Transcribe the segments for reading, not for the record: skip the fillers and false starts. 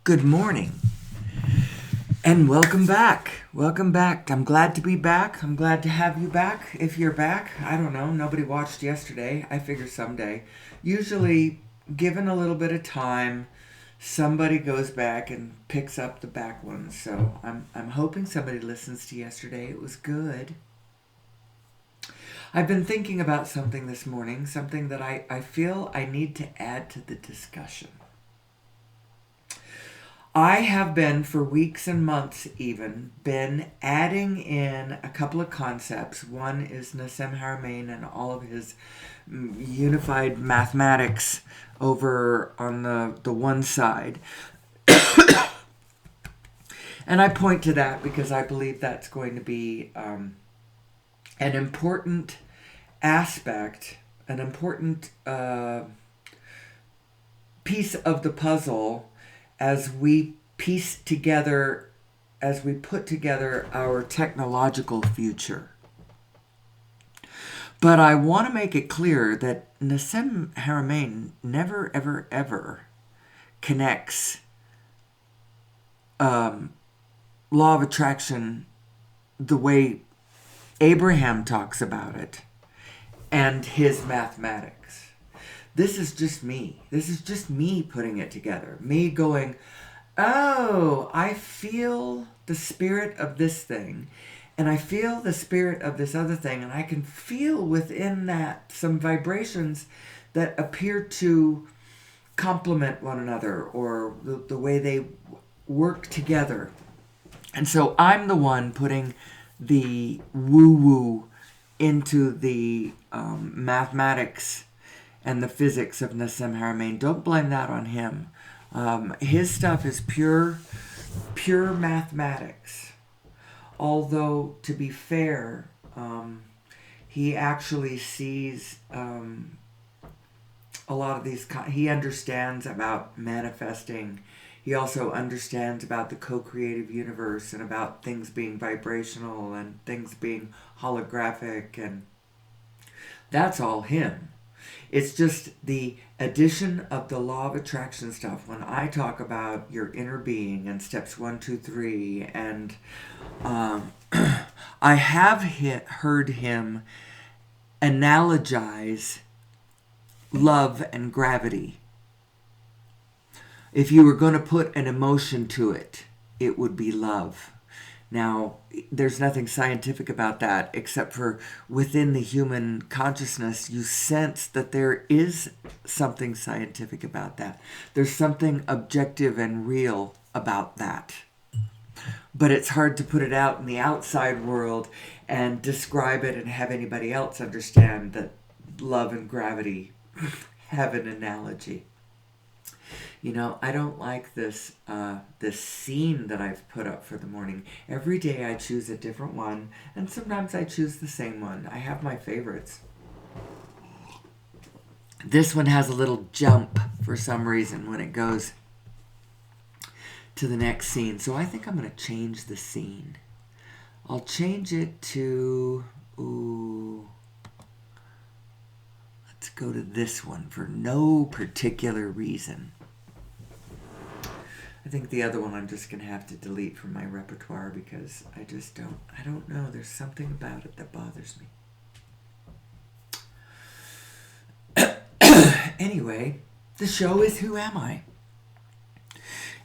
Good morning and welcome back. Welcome back. I'm glad to be back. I'm glad to have you back. If you're back, I don't know. Nobody watched yesterday. I figure someday. Usually, given a little bit of time, somebody goes back and picks up the back ones. So I'm hoping somebody listens to yesterday. It was good. I've been thinking about something this morning, something that I feel I need to add to the discussion. I have been, for weeks and months even, been adding in a couple of concepts. One is Nassim Haramein and all of his unified mathematics over on the one side. And I point to that because I believe that's going to be an important aspect, an important piece of the puzzle as we put together our technological future. But I want to make it clear that Nassim Haramein never, ever, ever connects law of attraction the way Abraham talks about it and his mathematics. This is just me. This is just me putting it together. Me going, oh, I feel the spirit of this thing, and I feel the spirit of this other thing, and I can feel within that some vibrations that appear to complement one another, or the way they work together. And so I'm the one putting the woo-woo into the mathematics and the physics of Nassim Haramein. Don't blame that on him. His stuff is pure mathematics. Although, to be fair, he actually sees a lot of these. He understands about manifesting. He also understands about the co-creative universe and about things being vibrational and things being holographic, and that's all him. It's just the addition of the law of attraction stuff. When I talk about your inner being and steps 1, 2, 3, and I have heard him analogize love and gravity. If you were going to put an emotion to it, it would be love. Now, there's nothing scientific about that except for within the human consciousness, you sense that there is something scientific about that. There's something objective and real about that. But it's hard to put it out in the outside world and describe it and have anybody else understand that love and gravity have an analogy. You know, I don't like this scene that I've put up for the morning. Every day I choose a different one, and sometimes I choose the same one. I have my favorites. This one has a little jump for some reason when it goes to the next scene. So I think I'm going to change the scene. I'll change it to... let's go to this one for no particular reason. I think the other one I'm just going to have to delete from my repertoire because I don't know. There's something about it that bothers me. Anyway, the show is Who Am I?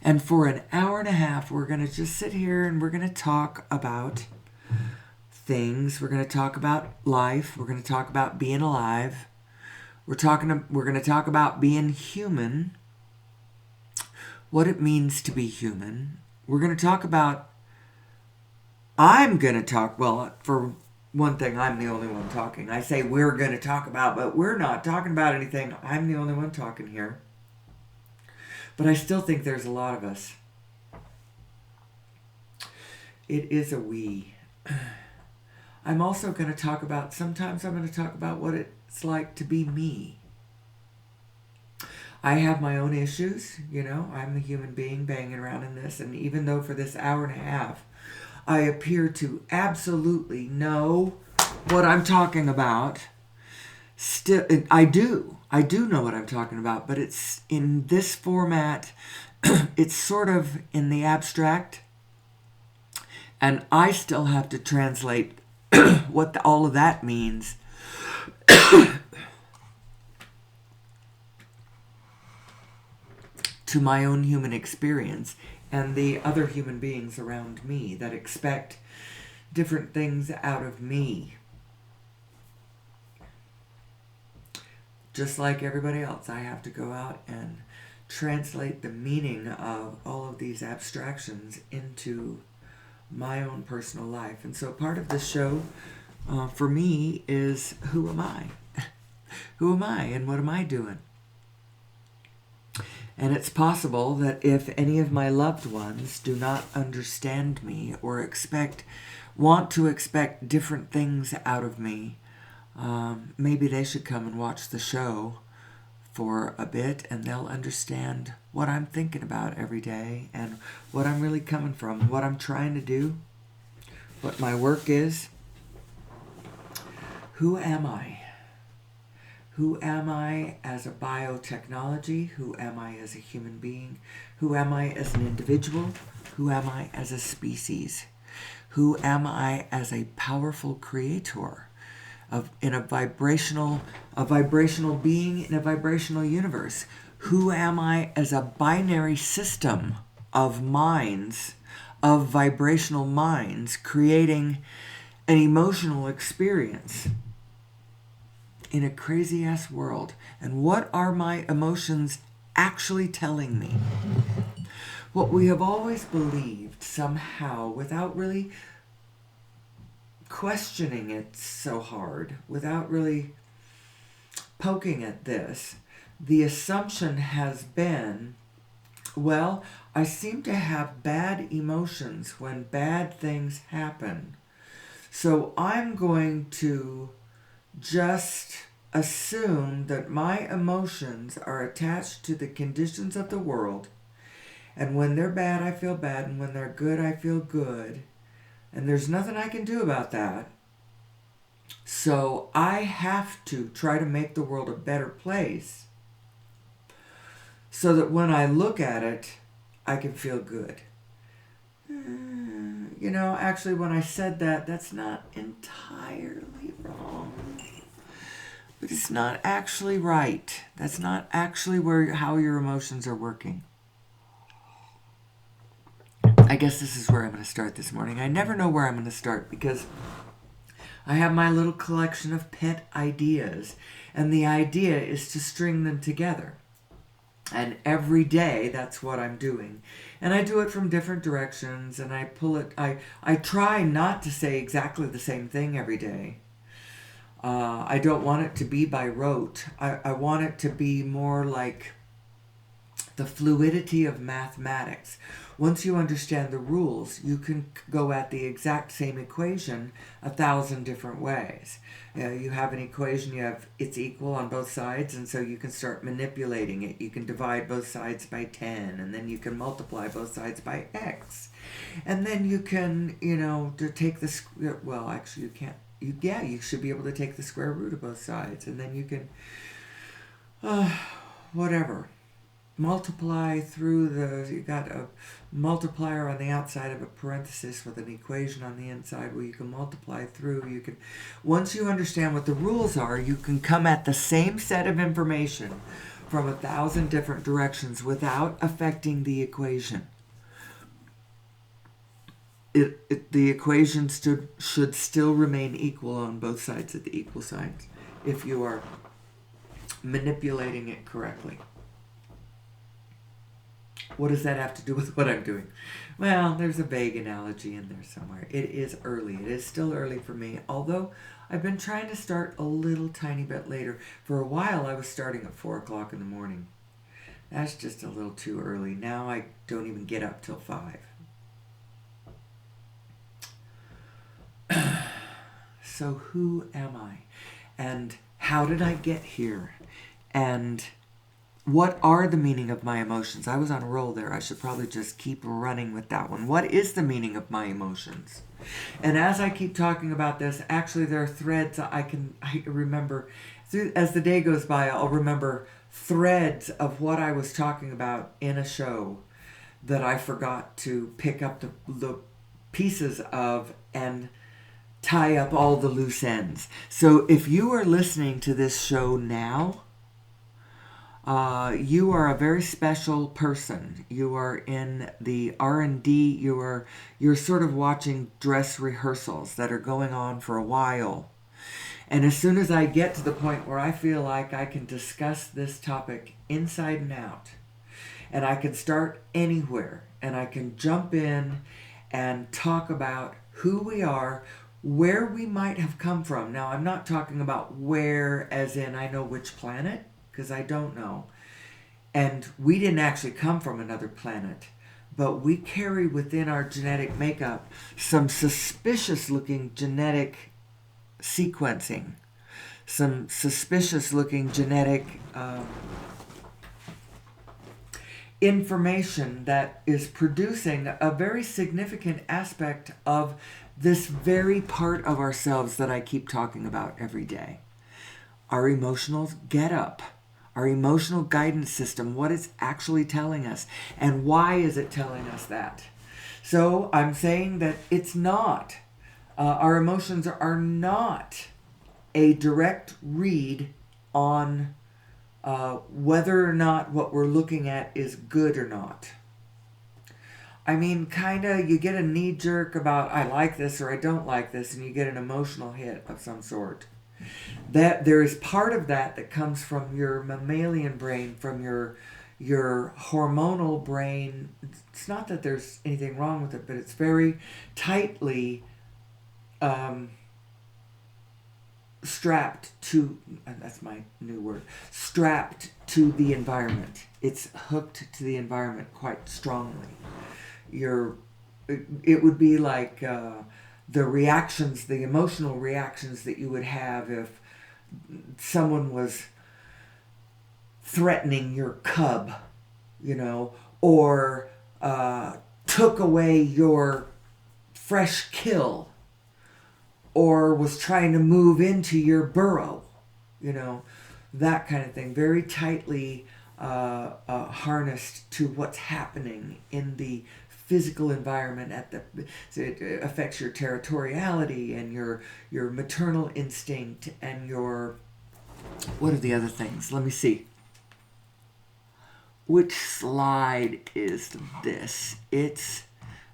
And for an hour and a half, we're going to just sit here and we're going to talk about things. We're going to talk about life. We're going to talk about being alive. We're going to talk about being human. What it means to be human. We're going to talk about... well, for one thing, I'm the only one talking. I say we're going to talk about, but we're not talking about anything. I'm the only one talking here. But I still think there's a lot of us. It is a we. I'm also going to talk about... sometimes I'm going to talk about what it's like to be me. I have my own issues, you know. I'm a human being banging around in this. And even though for this hour and a half, I appear to absolutely know what I'm talking about, still, I do know what I'm talking about. But it's in this format it's sort of in the abstract, and I still have to translate what all of that means to my own human experience and the other human beings around me that expect different things out of me. Just like everybody else, I have to go out and translate the meaning of all of these abstractions into my own personal life. And so part of this show for me is, who am I? Who am I and what am I doing? And it's possible that if any of my loved ones do not understand me or want to expect different things out of me, maybe they should come and watch the show for a bit, and they'll understand what I'm thinking about every day and what I'm really coming from, what I'm trying to do, what my work is. Who am I? Who am I as a biotechnology? Who am I as a human being? Who am I as an individual? Who am I as a species? Who am I as a powerful creator in a vibrational being in a vibrational universe? Who am I as a binary system of minds, of vibrational minds, creating an emotional experience in a crazy-ass world? And what are my emotions actually telling me? What we have always believed somehow, without really questioning it so hard, without really poking at this, the assumption has been, well, I seem to have bad emotions when bad things happen, so I'm going to just assume that my emotions are attached to the conditions of the world, and when they're bad I feel bad, and when they're good I feel good, and there's nothing I can do about that. So I have to try to make the world a better place so that when I look at it I can feel good. Actually, when I said that, that's not entirely wrong. But it's not actually right. That's not actually how your emotions are working. I guess this is where I'm going to start this morning. I never know where I'm going to start because I have my little collection of pet ideas, and the idea is to string them together. And every day, that's what I'm doing. And I do it from different directions, and I pull it. I try not to say exactly the same thing every day. I don't want it to be by rote. I want it to be more like the fluidity of mathematics. Once you understand the rules, you can go at the exact same equation 1,000 different ways. You have an equation, it's equal on both sides, and so you can start manipulating it. You can divide both sides by 10, and then you can multiply both sides by x. And then you can, to take actually you can't. You should be able to take the square root of both sides, and then you can, multiply through you got a multiplier on the outside of a parenthesis with an equation on the inside where you can multiply through. Once you understand what the rules are, you can come at the same set of information from 1,000 different directions without affecting the equation. The equation should still remain equal on both sides of the equal signs if you are manipulating it correctly. What does that have to do with what I'm doing? Well, there's a vague analogy in there somewhere. It is early. It is still early for me, although I've been trying to start a little tiny bit later. For a while, I was starting at 4 o'clock in the morning. That's just a little too early. Now I don't even get up till 5. So who am I? And how did I get here? And what are the meaning of my emotions? I was on a roll there. I should probably just keep running with that one. What is the meaning of my emotions? And as I keep talking about this, actually there are threads I remember. As the day goes by, I'll remember threads of what I was talking about in a show that I forgot to pick up the pieces of and tie up all the loose ends. So if you are listening to this show now, you are a very special person. You are in the R&D. You're sort of watching dress rehearsals that are going on for a while. And as soon as I get to the point where I feel like I can discuss this topic inside and out, and I can start anywhere, and I can jump in and talk about who we are, where we might have come from. Now, I'm not talking about where, as in I know which planet, because I don't know. And we didn't actually come from another planet, but we carry within our genetic makeup some suspicious looking genetic sequencing, some suspicious looking genetic information that is producing a very significant aspect of this very part of ourselves that I keep talking about every day. Our emotional get-up, our emotional guidance system, what it's actually telling us, and why is it telling us that? So I'm saying that it's not. Our emotions are not a direct read on whether or not what we're looking at is good or not. I mean, kind of, you get a knee jerk about I like this or I don't like this, and you get an emotional hit of some sort. That there is part of that comes from your mammalian brain, from your hormonal brain. It's not that there's anything wrong with it, but it's very tightly strapped to, and that's my new word, strapped to the environment. It's hooked to the environment quite strongly. It would be like the reactions, the emotional reactions that you would have if someone was threatening your cub, or took away your fresh kill, or was trying to move into your burrow, that kind of thing. Very tightly harnessed to what's happening in the physical environment. It affects your territoriality and your maternal instinct and your, what are the other things? Let me see. Which slide is this? It's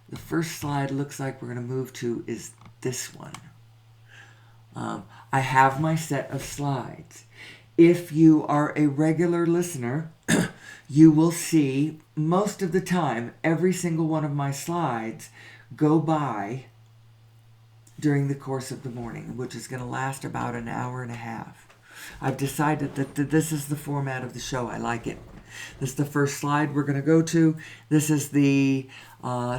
the first slide. Looks like we're going to move to is this one. I have my set of slides. If you are a regular listener, you will see most of the time every single one of my slides go by during the course of the morning, which is going to last about an hour and a half. I've decided that this is the format of the show. I like it. This is the first slide we're going to go to. This is the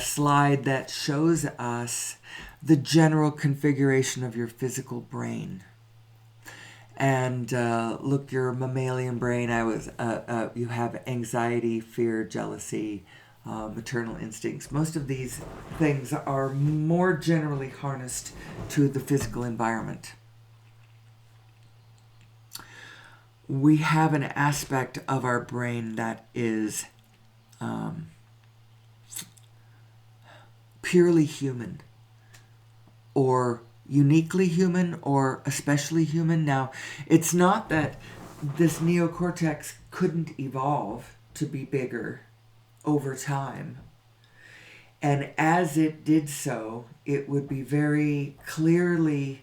slide that shows us the general configuration of your physical brain. And look, your mammalian brain, you have anxiety, fear, jealousy, maternal instincts. Most of these things are more generally harnessed to the physical environment. We have an aspect of our brain that is purely human, or uniquely human, or especially human. Now, it's not that this neocortex couldn't evolve to be bigger over time. And as it did so, it would be very clearly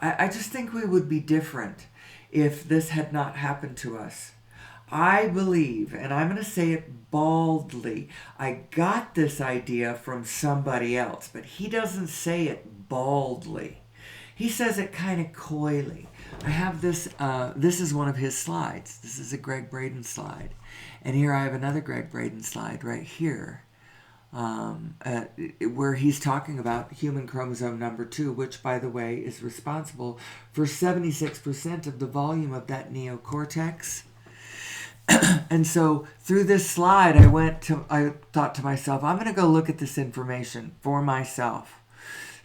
I just think we would be different if this had not happened to us. I believe, and I'm going to say it baldly, I got this idea from somebody else, but he doesn't say it baldly. He says it kind of coyly. I have this, this is one of his slides. This is a Greg Braden slide. And here I have another Greg Braden slide right here, where he's talking about human chromosome number 2, which, by the way, is responsible for 76% of the volume of that neocortex. And so through this slide, I thought to myself, I'm going to go look at this information for myself.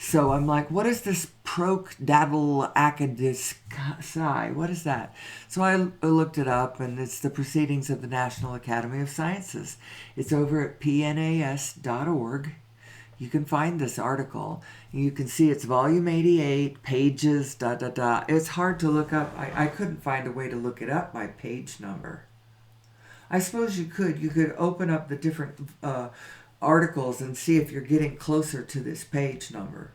So I'm like, what is this Procdaddle Acadisci? What is that? So I looked it up, and it's the Proceedings of the National Academy of Sciences. It's over at pnas.org. You can find this article. You can see it's volume 88, pages, da da da. It's hard to look up. I couldn't find a way to look it up by page number. I suppose you could. You could open up the different articles and see if you're getting closer to this page number.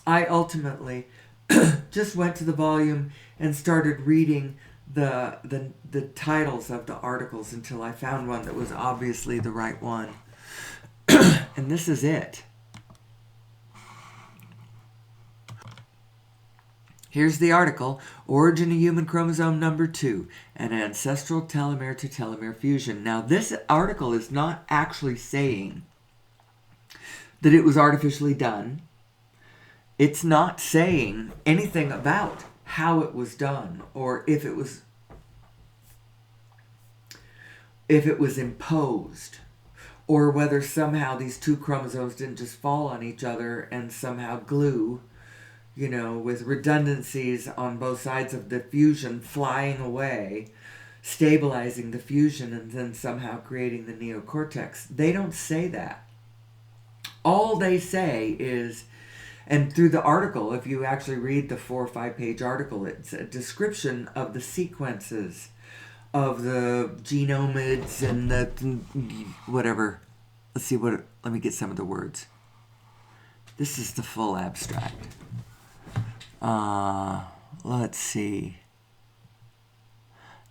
I ultimately just went to the volume and started reading the titles of the articles until I found one that was obviously the right one. And this is it. Here's the article, Origin of Human Chromosome Number 2, an Ancestral Telomere to Telomere Fusion. Now, this article is not actually saying that it was artificially done. It's not saying anything about how it was done or if it was imposed, or whether somehow these two chromosomes didn't just fall on each other and somehow glue, with redundancies on both sides of the fusion flying away, stabilizing the fusion, and then somehow creating the neocortex. They don't say that. All they say is, and through the article, if you actually read the 4 or 5 page article, it's a description of the sequences of the genomids and the whatever. Let me get some of the words. This is the full abstract. Let's see.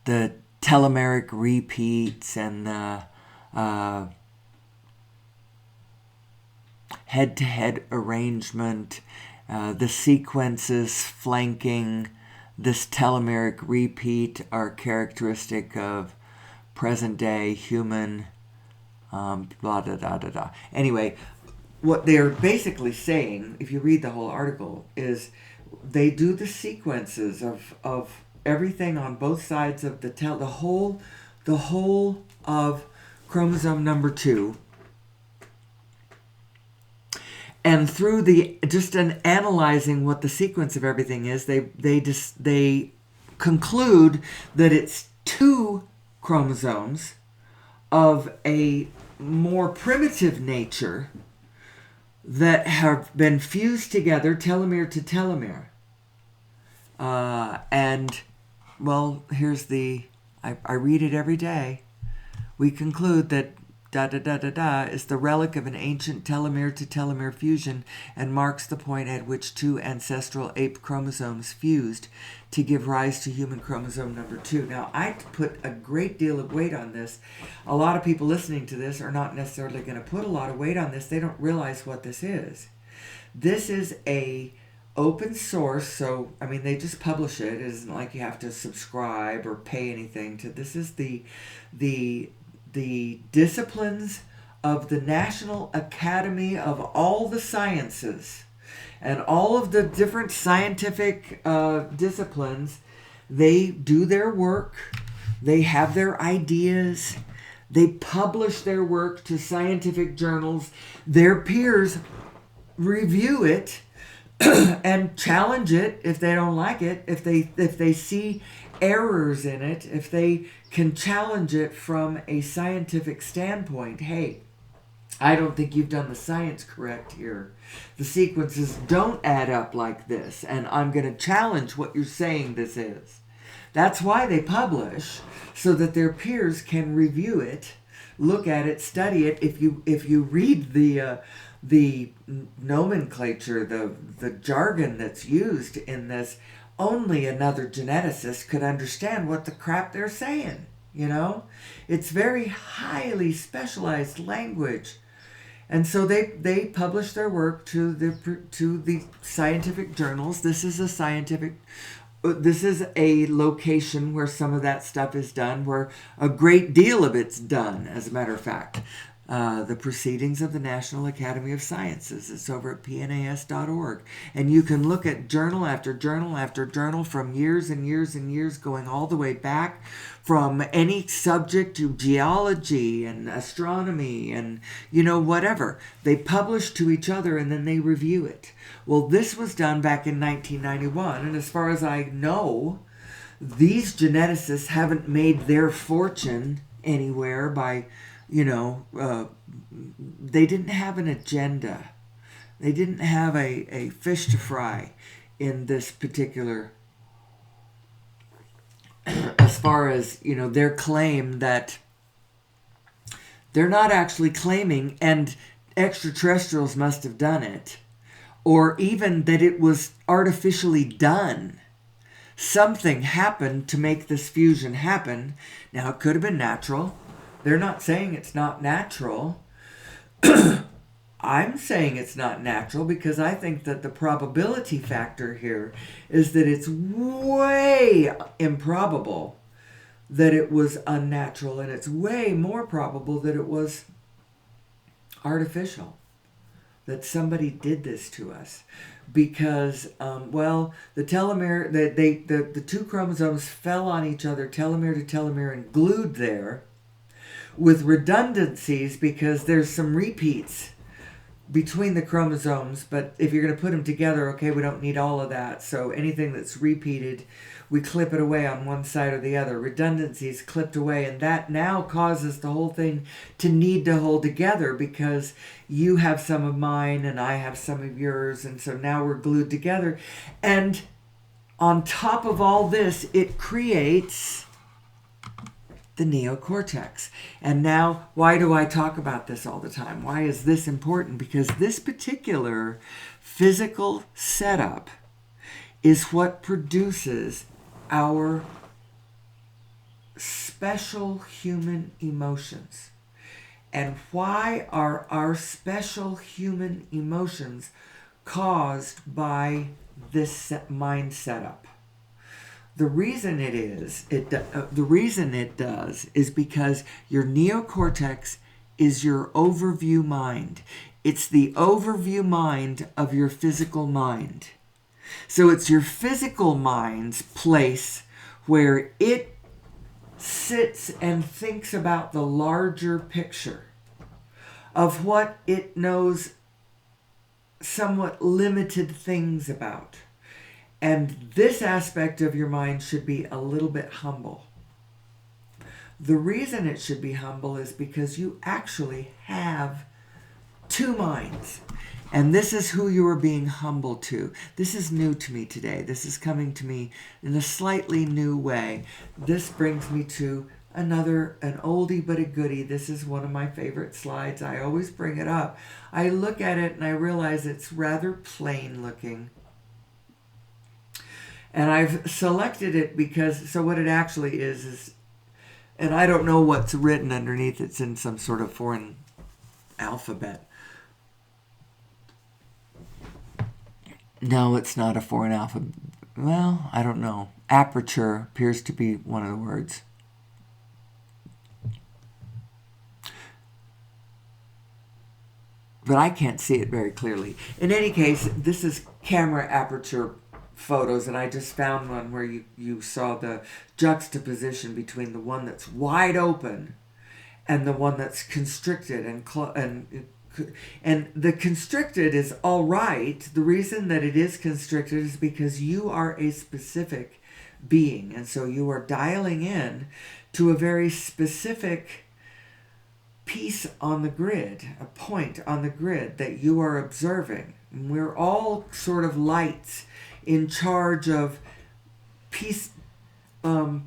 The telomeric repeats and the head-to-head arrangement, the sequences flanking this telomeric repeat are characteristic of present-day human blah, da, da, da, da. Anyway, what they're basically saying, if you read the whole article, is they do the sequences of everything on both sides of the whole of chromosome number 2. And through analyzing what the sequence of everything is, they conclude that it's 2 chromosomes of a more primitive nature that have been fused together, telomere to telomere. And, well, here's I read it every day. We conclude that is the relic of an ancient telomere to telomere fusion and marks the point at which 2 ancestral ape chromosomes fused to give rise to human chromosome number 2. Now, I put a great deal of weight on this. A lot of people listening to this are not necessarily going to put a lot of weight on this. They don't realize what this is. This is a open source, so, they just publish it. It isn't like you have to subscribe or pay anything to. This is the disciplines of the National Academy of all the sciences and all of the different scientific disciplines. They do their work. They have their ideas. They publish their work to scientific journals. Their peers review it and challenge it if they don't like it, if they see errors in it, if they can challenge it from a scientific standpoint. Hey, I don't think you've done the science correct here. The sequences don't add up like this, and I'm going to challenge what you're saying this is. That's why they publish, so that their peers can review it, look at it, study it. If you read the nomenclature, the jargon that's used in this, only another geneticist could understand what the crap they're saying, It's very highly specialized language. And so they publish their work to the scientific journals. This is a location where some of that stuff is done, where a great deal of it's done, as a matter of fact. the Proceedings of the National Academy of Sciences. It's over at pnas.org. And you can look at journal after journal after journal from years and years and years, going all the way back from any subject to geology and astronomy and, whatever. They publish to each other and then they review it. Well, this was done back in 1991, and as far as I know, these geneticists haven't made their fortune anywhere by, they didn't have an agenda. They didn't have a fish to fry in this particular, as far as, their claim that they're not actually claiming, and extraterrestrials must have done it, or even that it was artificially done. Something happened to make this fusion happen. Now, it could have been natural. They're not saying it's not natural. I'm saying it's not natural because I think that the probability factor here is that it's way improbable that it was unnatural, and it's way more probable that it was artificial, that somebody did this to us. Because, the telomere, the two chromosomes fell on each other, telomere to telomere, and glued there with redundancies, because there's some repeats between the chromosomes, but if you're going to put them together, okay, we don't need all of that. So anything that's repeated, we clip it away on one side or the other. Redundancies clipped away, and that now causes the whole thing to need to hold together, because you have some of mine and I have some of yours, and so now we're glued together. And on top of all this, it creates the neocortex. And now, why do I talk about this all the time? Why is this important? Because this particular physical setup is what produces our special human emotions. And why are our special human emotions caused by this mind setup? The reason it does is because your neocortex is your overview mind. It's the overview mind of your physical mind. So it's your physical mind's place where it sits and thinks about the larger picture of what it knows somewhat limited things about. And this aspect of your mind should be a little bit humble. The reason it should be humble is because you actually have two minds. And this is who you are being humble to. This is new to me today. This is coming to me in a slightly new way. This brings me to an oldie but a goodie. This is one of my favorite slides. I always bring it up. I look at it and I realize it's rather plain looking. And I've selected it because, so what it actually is, and I don't know what's written underneath. It's in some sort of foreign alphabet. No, it's not a foreign alphabet. Well, I don't know. Aperture appears to be one of the words. But I can't see it very clearly. In any case, this is camera aperture photos, and I just found one where you saw the juxtaposition between the one that's wide open and the one that's constricted, and the constricted is all right. The reason that it is constricted is because you are a specific being, and so you are dialing in to a very specific piece on the grid, a point on the grid that you are observing. And we're all sort of lights in charge of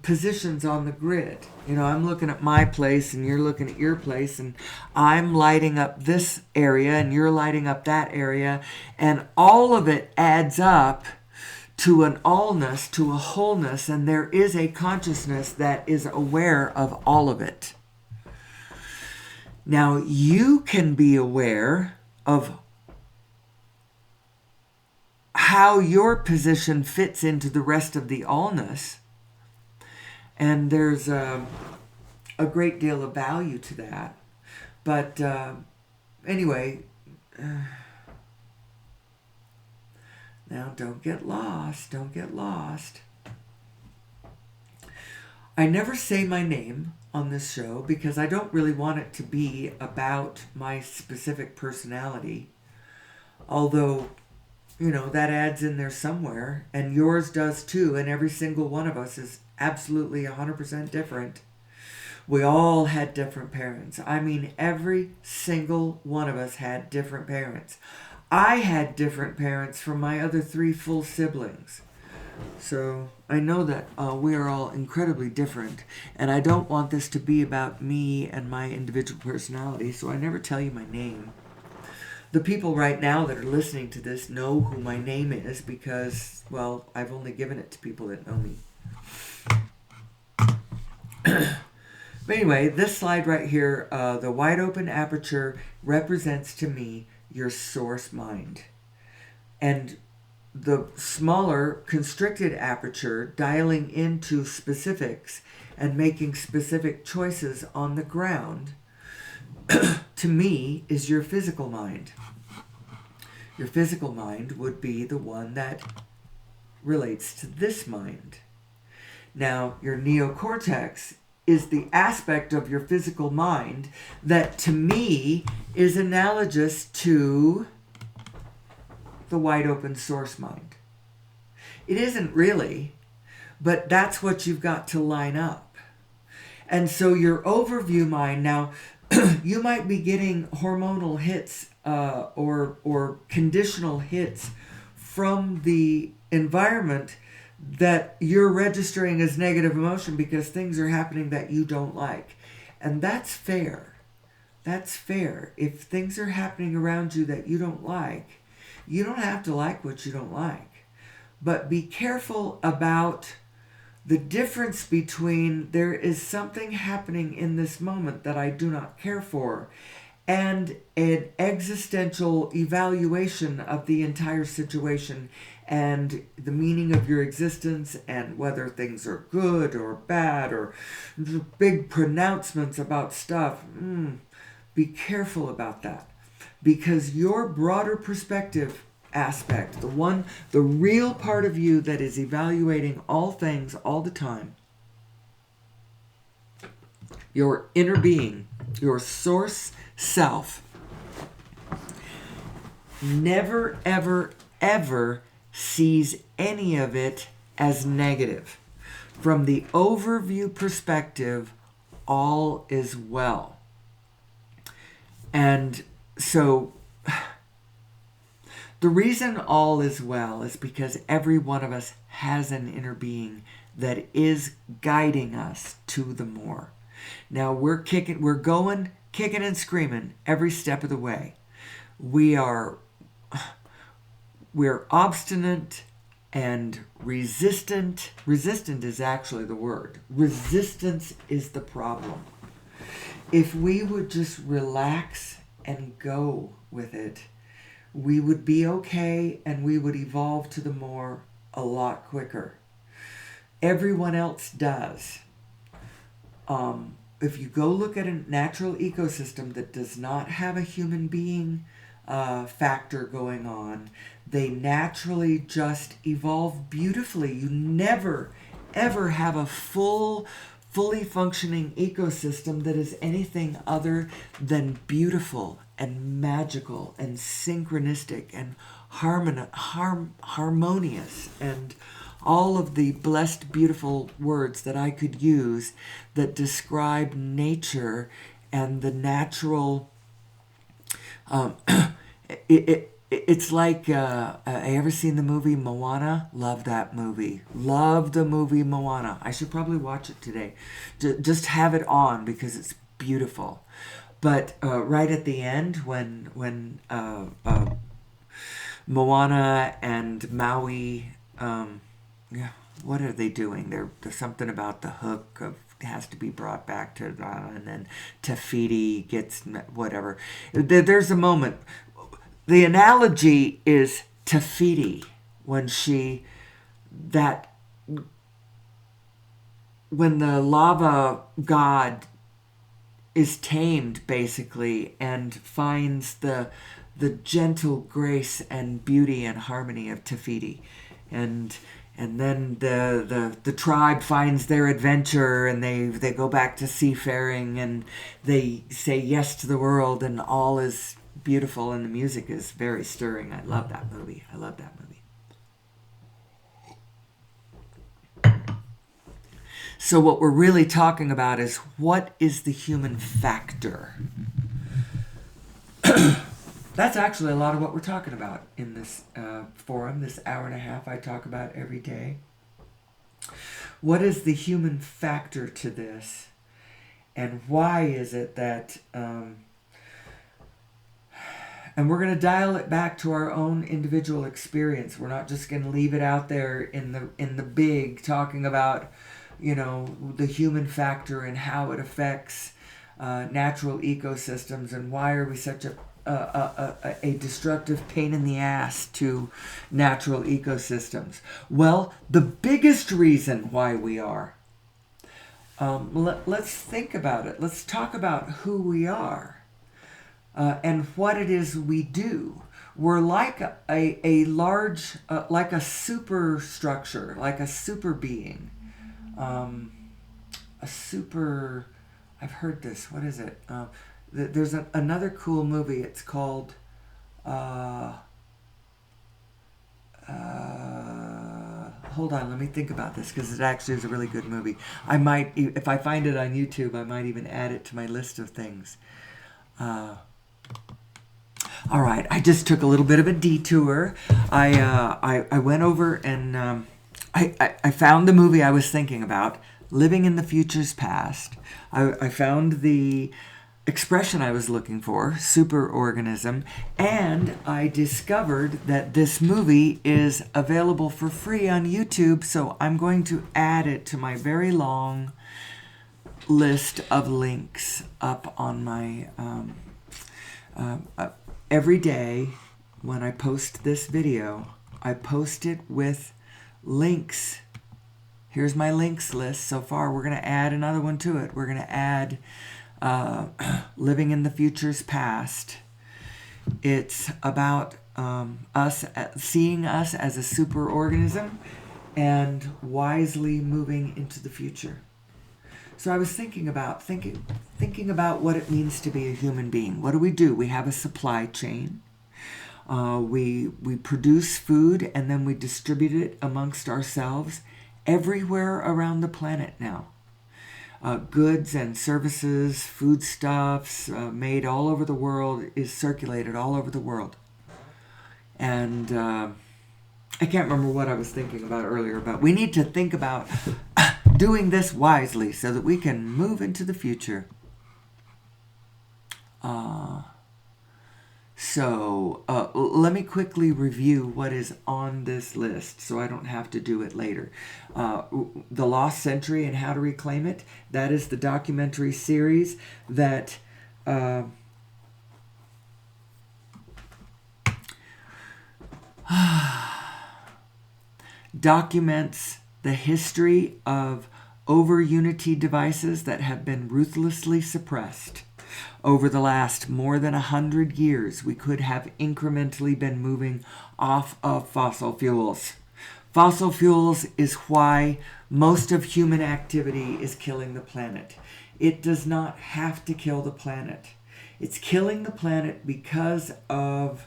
positions on the grid. I'm looking at my place and you're looking at your place, and I'm lighting up this area and you're lighting up that area, and all of it adds up to an allness, to a wholeness, and there is a consciousness that is aware of all of it. Now, you can be aware of how your position fits into the rest of the allness. And there's a great deal of value to that. But anyway, now don't get lost. Don't get lost. I never say my name on this show because I don't really want it to be about my specific personality. Although, that adds in there somewhere, and yours does too, and every single one of us is absolutely 100% different. We all had different parents. I mean, every single one of us had different parents. I had different parents from my other 3 full siblings. So I know that we are all incredibly different, and I don't want this to be about me and my individual personality, so I never tell you my name. The people right now that are listening to this know who my name is because, well, I've only given it to people that know me. But anyway, this slide right here, the wide open aperture represents to me your source mind. And the smaller constricted aperture dialing into specifics and making specific choices on the ground to me is your physical mind. Your physical mind would be the one that relates to this mind. Now, your neocortex is the aspect of your physical mind that to me is analogous to the wide open source mind. It isn't really, but that's what you've got to line up. And so your overview mind, now you might be getting hormonal hits or conditional hits from the environment that you're registering as negative emotion because things are happening that you don't like. And that's fair. That's fair. If things are happening around you that you don't like, you don't have to like what you don't like. But be careful about the difference between there is something happening in this moment that I do not care for and an existential evaluation of the entire situation and the meaning of your existence and whether things are good or bad or big pronouncements about stuff. Be careful about that because your broader perspective aspect, the real part of you that is evaluating all things all the time, your inner being, your source self, never, ever, ever sees any of it as negative. From the overview perspective, all is well. And so the reason all is well is because every one of us has an inner being that is guiding us to the more. Now we're going kicking and screaming every step of the way. We're obstinate and resistant. Resistant is actually the word. Resistance is the problem. If we would just relax and go with it, we would be okay and we would evolve to the more a lot quicker. Everyone else does. If you go look at a natural ecosystem that does not have a human being factor going on, they naturally just evolve beautifully. You never, ever have a fully functioning ecosystem that is anything other than beautiful and magical and synchronistic and harmonious and all of the blessed, beautiful words that I could use that describe nature and the natural. It's like, I ever seen the movie Moana? Love that movie. Love the movie Moana. I should probably watch it today. Just have it on because it's beautiful. But right at the end, when Moana and Maui, what are they doing? There's something about the hook has to be brought back to, and then Te Fiti gets whatever. There's a moment. The analogy is Te Fiti when the lava god is tamed basically and finds the gentle grace and beauty and harmony of Tafiti, and then the tribe finds their adventure, and they go back to seafaring, and they say yes to the world, and all is beautiful, and the music is very stirring. I love that movie. I love that movie. So what we're really talking about is, what is the human factor? That's actually a lot of what we're talking about in this forum, this hour and a half I talk about every day. What is the human factor to this? And why is it that... and we're going to dial it back to our own individual experience. We're not just going to leave it out there in the big, talking about, the human factor and how it affects natural ecosystems, and why are we such a destructive pain in the ass to natural ecosystems. Well, the biggest reason why we are, let's think about it. Let's talk about who we are and what it is we do. We're like a large, like a superstructure, like a super being. I've heard this. What is it? There's another cool movie. It's called hold on, let me think about this, because it actually is a really good movie. I might, if I find it on YouTube, I might even add it to my list of things. All right, I just took a little bit of a detour. I went over and I found the movie I was thinking about, Living in the Future's Past. I found the expression I was looking for, superorganism, and I discovered that this movie is available for free on YouTube, so I'm going to add it to my very long list of links up on my... every day when I post this video, I post it with links. Here's my links list so far. We're going to add another one to it. We're going to add Living in the Future's Past. It's about us seeing us as a superorganism and wisely moving into the future. So I was thinking about what it means to be a human being. What do? We have a supply chain. We produce food, and then we distribute it amongst ourselves everywhere around the planet now. Goods and services, foodstuffs made all over the world is circulated all over the world. And I can't remember what I was thinking about earlier, but we need to think about doing this wisely so that we can move into the future. So let me quickly review what is on this list so I don't have to do it later. The Lost Century and How to Reclaim It. That is the documentary series that documents the history of over-unity devices that have been ruthlessly suppressed. Over the last more than 100 years, we could have incrementally been moving off of fossil fuels. Fossil fuels is why most of human activity is killing the planet. It does not have to kill the planet. It's killing the planet because the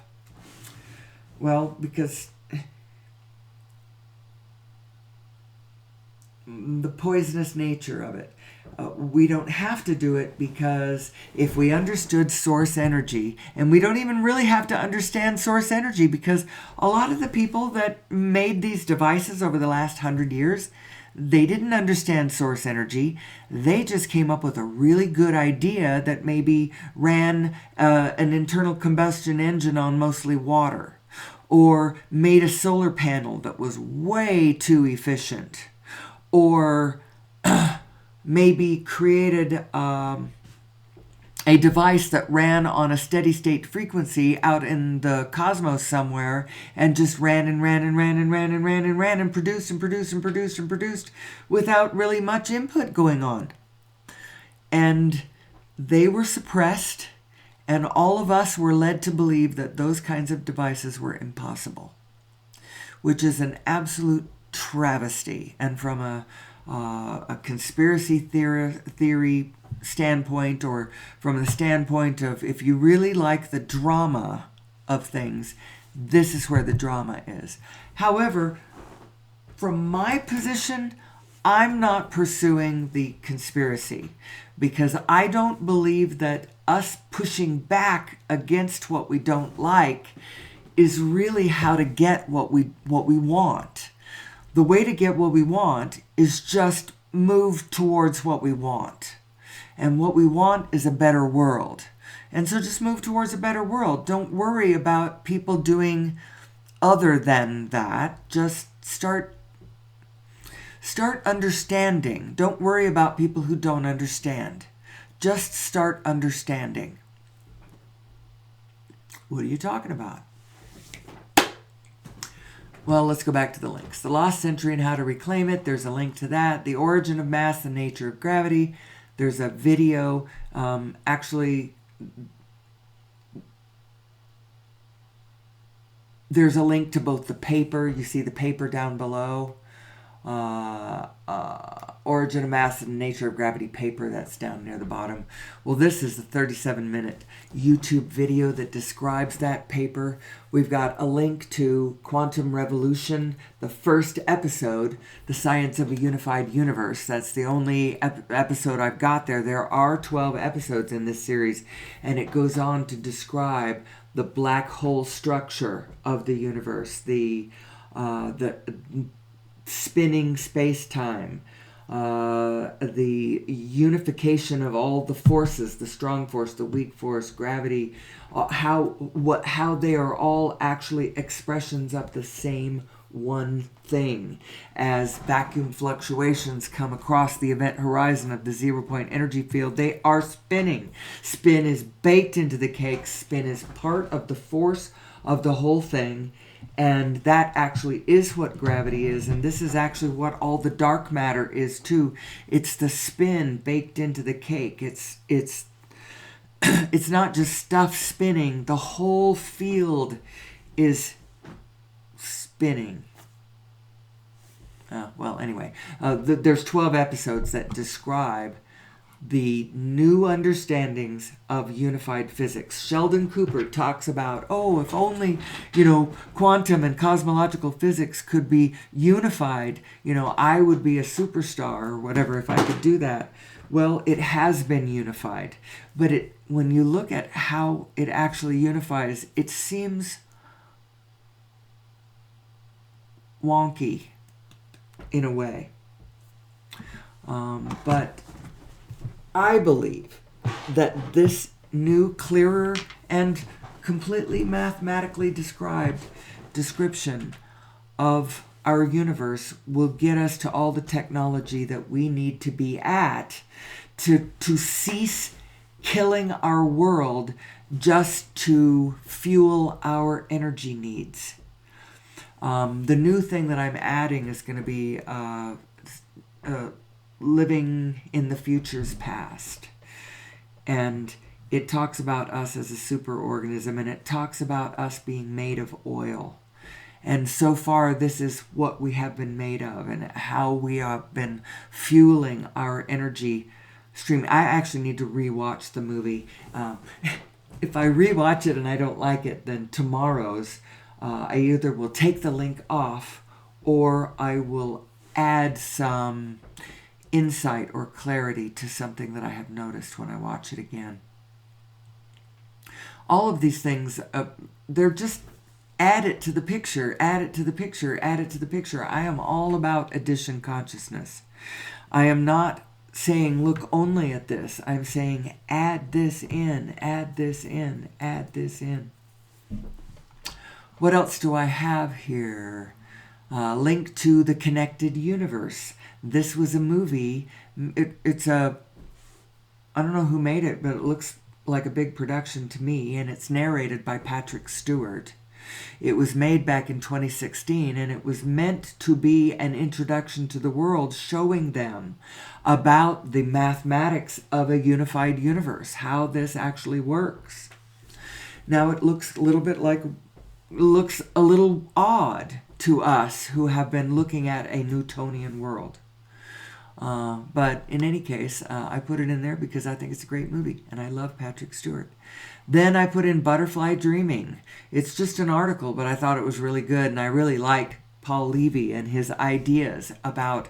poisonous nature of it. We don't have to do it because if we understood source energy, and we don't even really have to understand source energy, because a lot of the people that made these devices over the last 100 years, they didn't understand source energy. They just came up with a really good idea that maybe ran an internal combustion engine on mostly water, or made a solar panel that was way too efficient, or maybe created a device that ran on a steady state frequency out in the cosmos somewhere and just ran and produced without really much input going on. And they were suppressed, and all of us were led to believe that those kinds of devices were impossible, which is an absolute travesty. And from a conspiracy theory standpoint, or from the standpoint of if you really like the drama of things, this is where the drama is. However, from my position, I'm not pursuing the conspiracy, because I don't believe that us pushing back against what we don't like is really how to get what we want. The way to get what we want is just move towards what we want. And what we want is a better world. And so just move towards a better world. Don't worry about people doing other than that. Just start understanding. Don't worry about people who don't understand. Just start understanding. What are you talking about? Well, let's go back to the links. The Lost Century and How to Reclaim It. There's a link to that. The Origin of Mass, the Nature of Gravity. There's a video. Actually, there's a link to both the paper. You see the paper down below. Origin of Mass and Nature of Gravity paper, that's down near the bottom. Well, this is the 37-minute YouTube video that describes that paper. We've got a link to Quantum Revolution, the first episode, The Science of a Unified Universe. That's the only episode I've got there. There are 12 episodes in this series, and it goes on to describe the black hole structure of the universe, the spinning space-time, the unification of all the forces, the strong force, the weak force, gravity, how they are all actually expressions of the same one thing. As vacuum fluctuations come across the event horizon of the zero-point energy field, they are spinning. Spin is baked into the cake. Spin is part of the force of the whole thing. And that actually is what gravity is. And this is actually what all the dark matter is too. It's the spin baked into the cake. It's not just stuff spinning. The whole field is spinning. Well, anyway, there's 12 episodes that describe the new understandings of unified physics. Sheldon Cooper talks about, if only, quantum and cosmological physics could be unified, I would be a superstar or whatever if I could do that. Well, it has been unified. But when you look at how it actually unifies, it seems wonky in a way. But I believe that this new, clearer, and completely mathematically described description of our universe will get us to all the technology that we need to be at to cease killing our world just to fuel our energy needs. The new thing that I'm adding is going to be living in the future's past. And it talks about us as a superorganism, and it talks about us being made of oil. And so far, this is what we have been made of and how we have been fueling our energy stream. I actually need to rewatch the movie. If I rewatch it and I don't like it, then tomorrow's, I either will take the link off or I will add some insight or clarity to something that I have noticed when I watch it again. All of these things, they're just add it to the picture, add it to the picture, add it to the picture. I am all about addition consciousness. I am not saying look only at this. I'm saying add this in, add this in, add this in. What else do I have here? Link to The Connected Universe. This was a movie. It's I don't know who made it, but it looks like a big production to me, and it's narrated by Patrick Stewart. It was made back in 2016, and it was meant to be an introduction to the world, showing them about the mathematics of a unified universe, how this actually works. Now it looks a little odd to us who have been looking at a Newtonian world. But in any case, I put it in there because I think it's a great movie, and I love Patrick Stewart. Then I put in Butterfly Dreaming. It's just an article, but I thought it was really good, and I really liked Paul Levy and his ideas about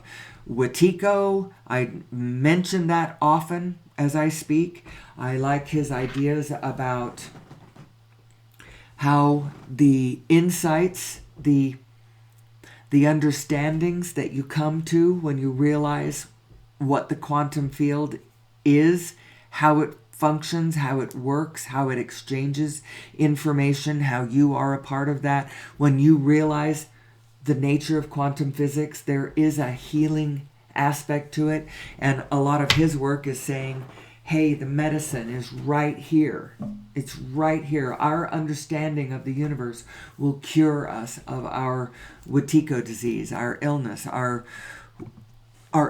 Wetiko. I mention that often as I speak. I like his ideas about how the insights, the understandings that you come to when you realize what the quantum field is, how it functions, how it works, how it exchanges information, how you are a part of that. When you realize the nature of quantum physics, there is a healing aspect to it. And a lot of his work is saying, hey, the medicine is right here. It's right here. Our understanding of the universe will cure us of our Wetiko disease, our illness, our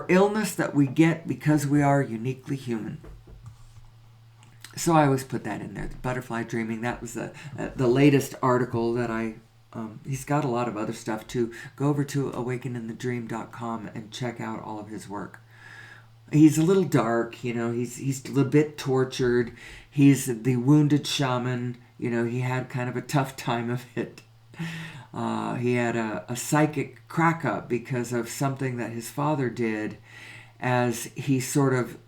illness that we get because we are uniquely human. So I always put that in there, the Butterfly Dreaming. That was the latest article that I... he's got a lot of other stuff too. Go over to awakeningthedream.com and check out all of his work. He's a little dark, he's a little bit tortured. He's the wounded shaman. He had kind of a tough time of it. He had a psychic crack up because of something that his father did, as he sort of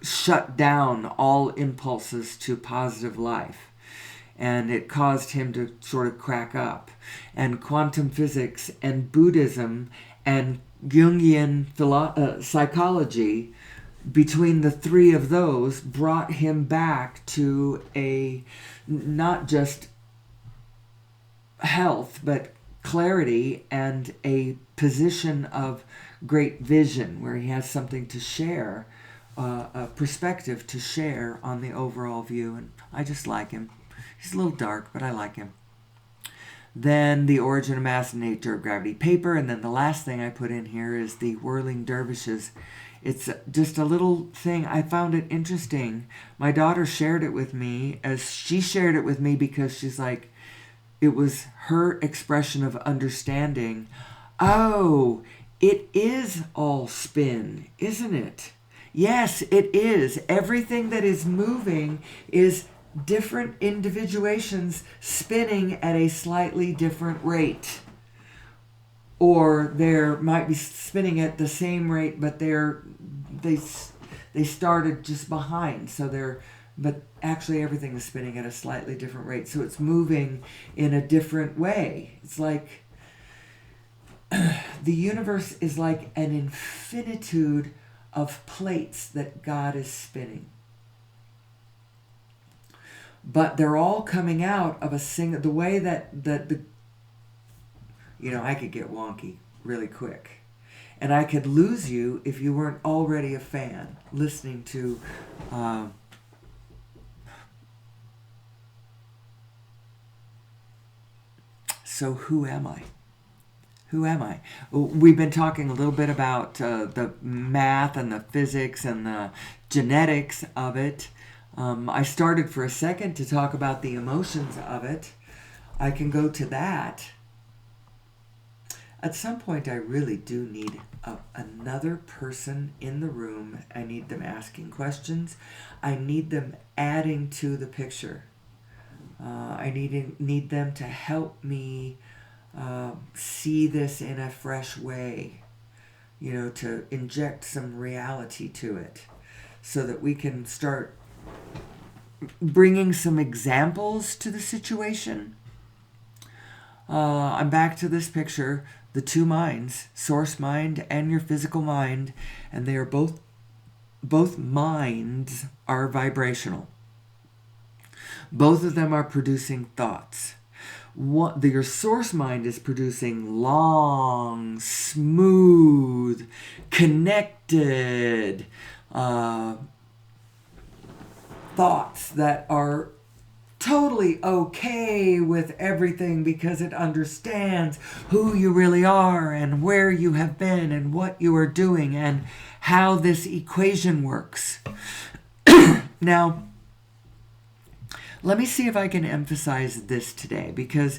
shut down all impulses to positive life. And it caused him to sort of crack up. And quantum physics and Buddhism and Jungian psychology, between the three of those, brought him back to a not just health, but clarity and a position of great vision where he has something to share, a perspective to share on the overall view. And I just like him. He's a little dark, but I like him. Then The Origin of Mass and Nature of Gravity paper. And then the last thing I put in here is the Whirling Dervishes. It's just a little thing. I found it interesting. My daughter shared it with me, as she shared it with me because she's like, it was her expression of understanding. Oh, it is all spin, isn't it? Yes, it is. Everything that is moving is different individuations spinning at a slightly different rate. Or they might be spinning at the same rate, but they started just behind. But actually everything is spinning at a slightly different rate. So it's moving in a different way. It's like the universe is like an infinitude of plates that God is spinning. But they're all coming out of a single... The way that the... I could get wonky really quick. And I could lose you if you weren't already a fan listening to... So who am I? Who am I? We've been talking a little bit about the math and the physics and the genetics of it. I started for a second to talk about the emotions of it. I can go to that. At some point, I really do need another person in the room. I need them asking questions. I need them adding to the picture. I need them to help me see this in a fresh way. To inject some reality to it, so that we can start bringing some examples to the situation. I'm back to this picture, the two minds, source mind and your physical mind, and they are both minds are vibrational. Both of them are producing thoughts. Your source mind is producing long, smooth, connected thoughts that are totally okay with everything because it understands who you really are and where you have been and what you are doing and how this equation works. Now, let me see if I can emphasize this today because,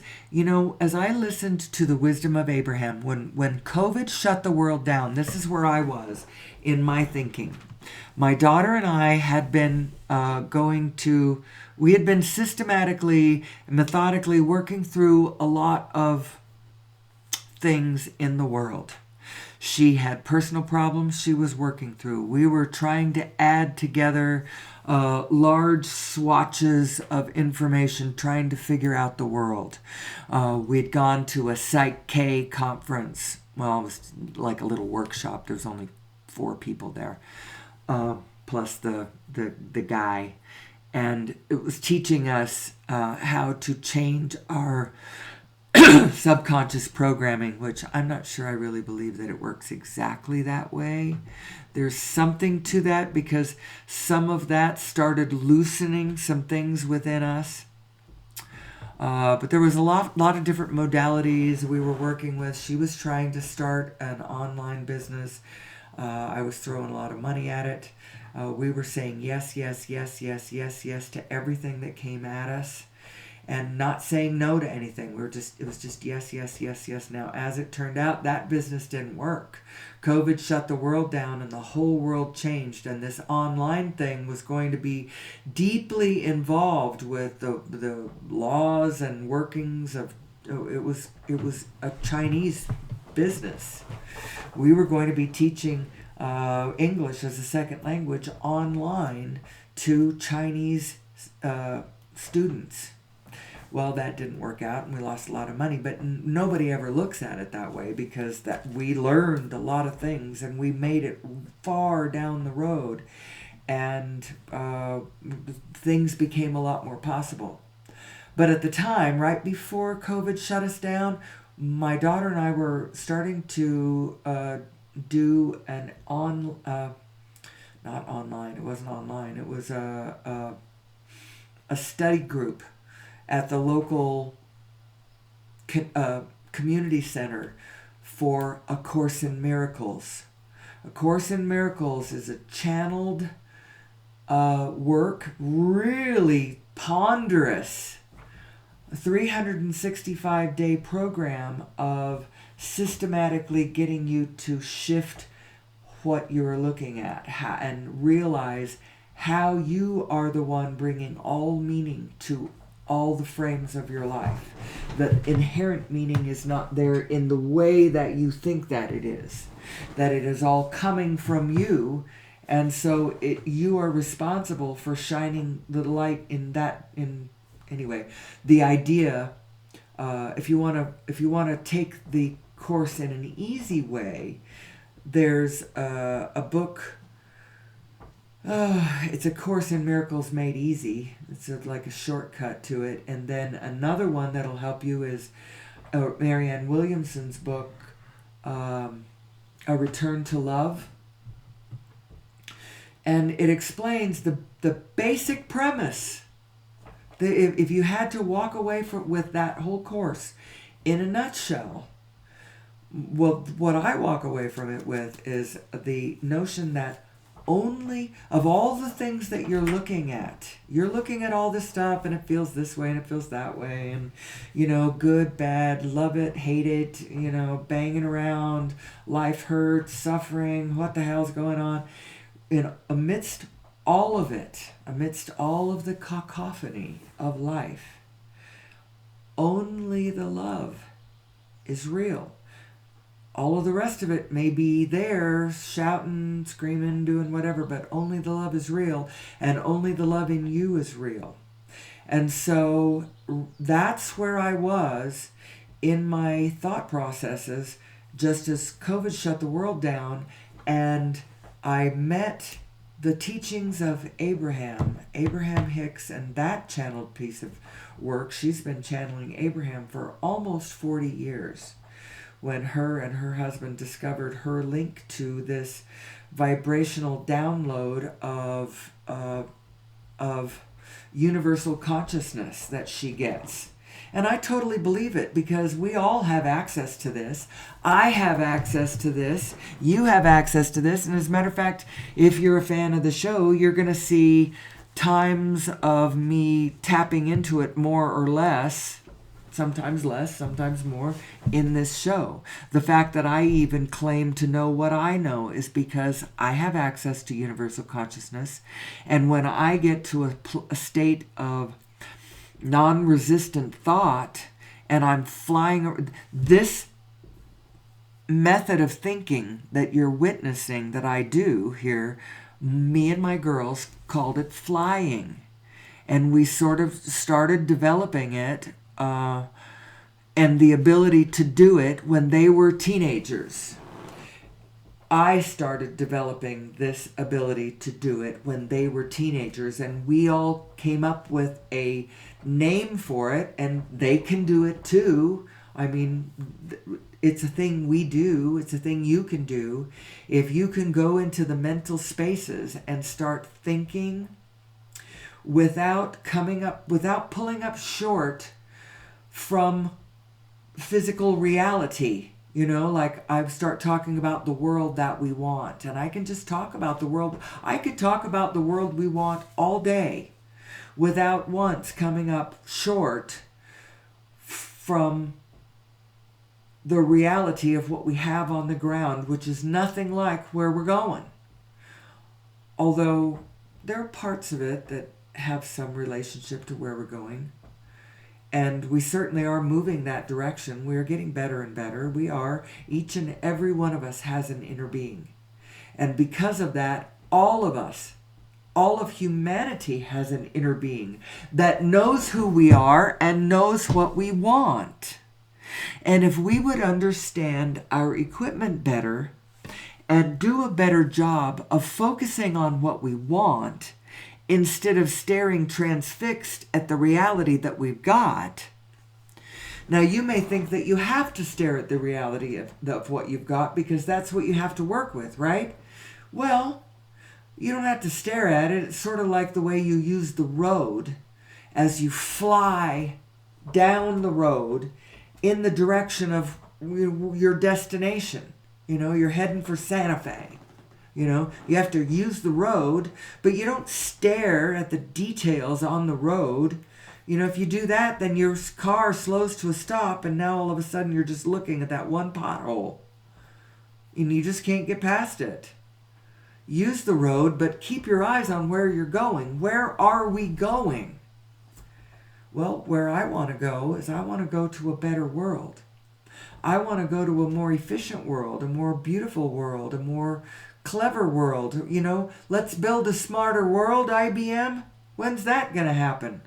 as I listened to the wisdom of Abraham, when COVID shut the world down, this is where I was in my thinking. My daughter and I had been we had been systematically and methodically working through a lot of things in the world. She had personal problems she was working through. We were trying to add together large swatches of information, trying to figure out the world. We'd gone to a Psych K conference. Well, it was like a little workshop. There was only 4 people there, plus the guy. And it was teaching us how to change our subconscious programming, which I'm not sure I really believe that it works exactly that way. There's something to that because some of that started loosening some things within us. But there was a lot of different modalities we were working with. She was trying to start an online business. I was throwing a lot of money at it. We were saying yes, yes, yes, yes, yes, yes to everything that came at us, and not saying no to anything. It was just yes, yes, yes, yes. Now, as it turned out, that business didn't work. COVID shut the world down and the whole world changed, and this online thing was going to be deeply involved with the laws and workings of it was a Chinese business. We were going to be teaching English as a second language online to Chinese students. Well, that didn't work out and we lost a lot of money, but nobody ever looks at it that way because that we learned a lot of things and we made it far down the road, and things became a lot more possible. But at the time, right before COVID shut us down, my daughter and I were starting to do not online, it wasn't online, it was a study group at the local community center for A Course in Miracles. A Course in Miracles is a channeled work, really ponderous, 365-day program of systematically getting you to shift what you're looking at and realize how you are the one bringing all meaning to all the frames of your life. The inherent meaning is not there in the way that you think that it is all coming from you, and so you are responsible for shining the light anyway. The idea, if you want to take the course in an easy way, there's a book. It's A Course in Miracles Made Easy. It's like a shortcut to it. And then another one that'll help you is Marianne Williamson's book, A Return to Love. And it explains the basic premise. If you had to walk away with that whole course in a nutshell, well, what I walk away from it with is the notion that only of all the things that you're looking at all this stuff and it feels this way and it feels that way, and good, bad, love it, hate it, banging around, life hurts, suffering, what the hell's going on, amidst all of it, amidst all of the cacophony of life, only the love is real. All of the rest of it may be there, shouting, screaming, doing whatever, but only the love is real, and only the love in you is real. And so that's where I was in my thought processes, just as COVID shut the world down, and I met the teachings of Abraham Hicks, and that channeled piece of work. She's been channeling Abraham for almost 40 years. When her and her husband discovered her link to this vibrational download of universal consciousness that she gets. And I totally believe it, because we all have access to this. I have access to this. You have access to this. And as a matter of fact, if you're a fan of the show, you're going to see times of me tapping into it more or less, sometimes less, sometimes more, in this show. The fact that I even claim to know what I know is because I have access to universal consciousness. And when I get to a state of non-resistant thought and I'm flying, this method of thinking that you're witnessing that I do here, me and my girls called it flying. And we sort of started developing it and the ability to do it when they were teenagers. I started developing this ability to do it when they were teenagers, and we all came up with a name for it, and they can do it too. I mean, it's a thing we do. It's a thing you can do. If you can go into the mental spaces and start thinking without pulling up short from physical reality. You know, like I start talking about the world that we want, and I can just talk about the world. I could talk about the world we want all day without once coming up short from the reality of what we have on the ground, which is nothing like where we're going. Although there are parts of it that have some relationship to where we're going. And we certainly are moving that direction. We are getting better and better. We are. Each and every one of us has an inner being. And because of that, all of us, all of humanity has an inner being that knows who we are and knows what we want. And if we would understand our equipment better and do a better job of focusing on what we want, instead of staring transfixed at the reality that we've got. Now, you may think that you have to stare at the reality of what you've got because that's what you have to work with, right? Well, you don't have to stare at it. It's sort of like the way you use the road as you fly down the road in the direction of your destination. You know, you're heading for Santa Fe. You know, you have to use the road, but you don't stare at the details on the road. You know, if you do that, then your car slows to a stop, and now all of a sudden you're just looking at that one pothole. And you just can't get past it. Use the road, but keep your eyes on where you're going. Where are we going? Well, where I want to go is I want to go to a better world. I want to go to a more efficient world, a more beautiful world, a more clever world. You know, let's build a smarter world, IBM. When's that going to happen?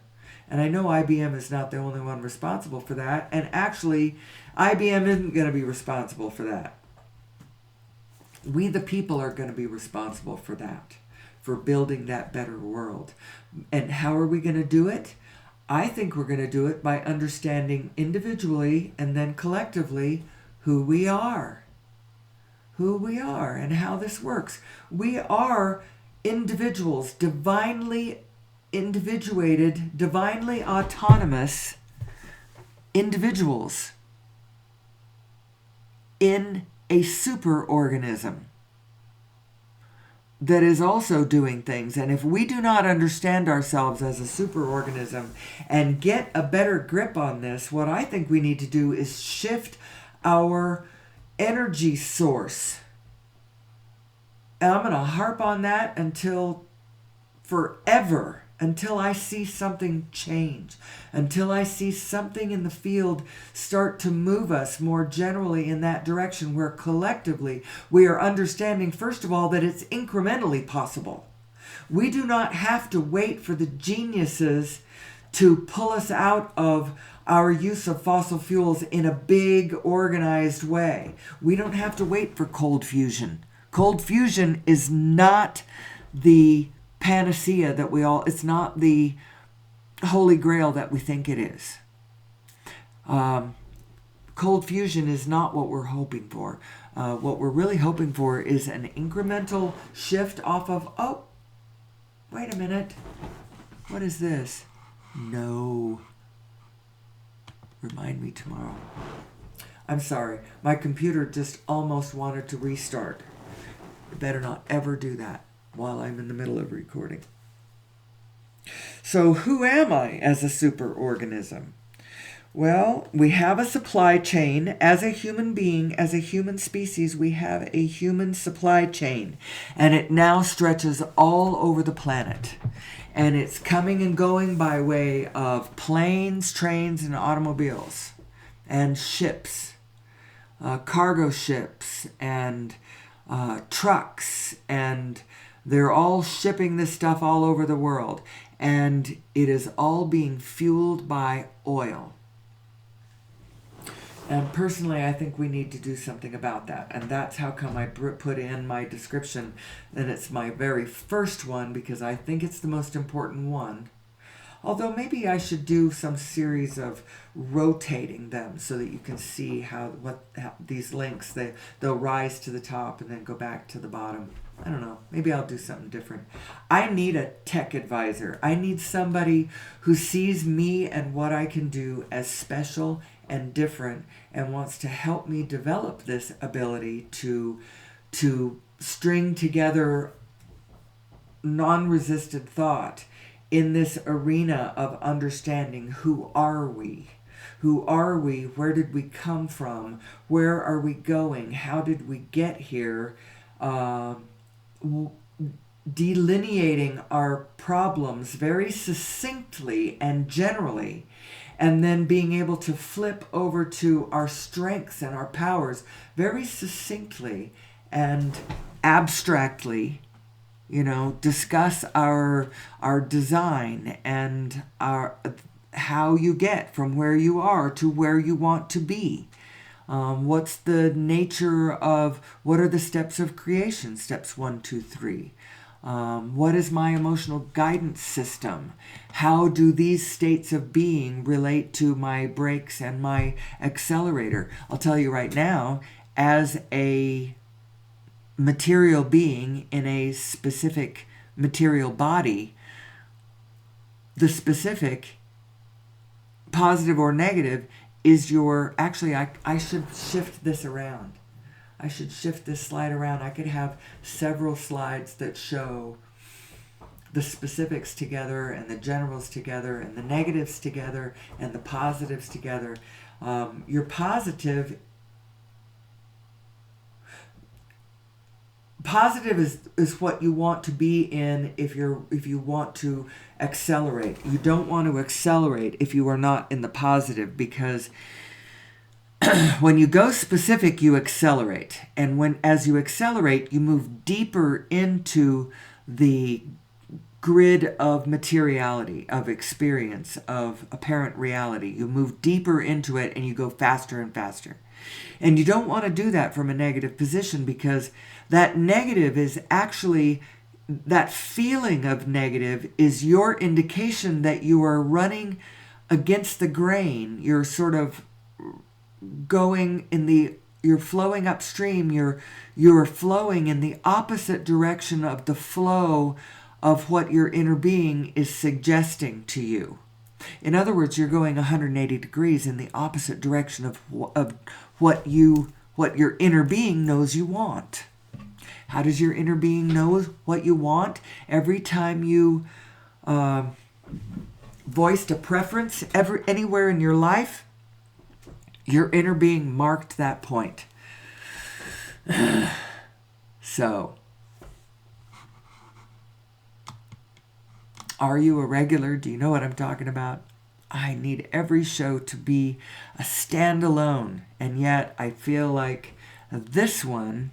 And I know IBM is not the only one responsible for that. And actually, IBM isn't going to be responsible for that. We, the people, are going to be responsible for that, for building that better world. And how are we going to do it? I think we're going to do it by understanding individually and then collectively who we are. Who we are and how this works. We are individuals, divinely individuated, divinely autonomous individuals in a superorganism that is also doing things. And if we do not understand ourselves as a superorganism and get a better grip on this, what I think we need to do is shift our energy source. And I'm going to harp on that until forever, until I see something change, until I see something in the field start to move us more generally in that direction where collectively we are understanding, first of all, that it's incrementally possible. We do not have to wait for the geniuses to pull us out of our use of fossil fuels in a big, organized way. We don't have to wait for cold fusion. Cold fusion is not the panacea that it's not the holy grail that we think it is. Cold fusion is not what we're hoping for. What we're really hoping for is an incremental shift off of, oh, wait a minute. What is this? No. Remind me tomorrow. I'm sorry. My computer just almost wanted to restart. I better not ever do that while I'm in the middle of recording. So who am I as a superorganism? Well, we have a supply chain. As a human being, as a human species, we have a human supply chain. And it now stretches all over the planet. And it's coming and going by way of planes, trains, and automobiles. And ships. Cargo ships and trucks. And they're all shipping this stuff all over the world. And it is all being fueled by oil. And personally, I think we need to do something about that. And that's how come I put in my description. And it's my very first one because I think it's the most important one. Although maybe I should do some series of rotating them so that you can see how these links, they'll rise to the top and then go back to the bottom. I don't know. Maybe I'll do something different. I need a tech advisor. I need somebody who sees me and what I can do as special and different and wants to help me develop this ability to string together non-resistant thought in this arena of understanding who are we? Who are we? Where did we come from? Where are we going? How did we get here? Delineating our problems very succinctly and generally, and then being able to flip over to our strengths and our powers very succinctly and abstractly, discuss our design and how you get from where you are to where you want to be. What's the nature of, what are the steps of creation? Steps 1, 2, 3. What is my emotional guidance system? How do these states of being relate to my brakes and my accelerator? I'll tell you right now, as a material being in a specific material body, the specific, positive or negative, is your, actually, I should shift this around. I should shift this slide around. I could have several slides that show the specifics together and the generals together and the negatives together and the positives together. Your positive is what you want to be in if you want to accelerate. You don't want to accelerate if you are not in the positive, because when you go specific, you accelerate. And as you accelerate, you move deeper into the grid of materiality, of experience, of apparent reality. You move deeper into it and you go faster and faster. And you don't want to do that from a negative position, because that negative is actually, that feeling of negative is your indication that you are running against the grain. You're sort of going you're flowing upstream. You're flowing in the opposite direction of the flow of what your inner being is suggesting to you. In other words, you're going 180 degrees in the opposite direction of what your inner being knows you want. How does your inner being know what you want? Every time you voiced a preference anywhere in your life, your inner being marked that point. So, are you a regular? Do you know what I'm talking about? I need every show to be a standalone, and yet I feel like this one,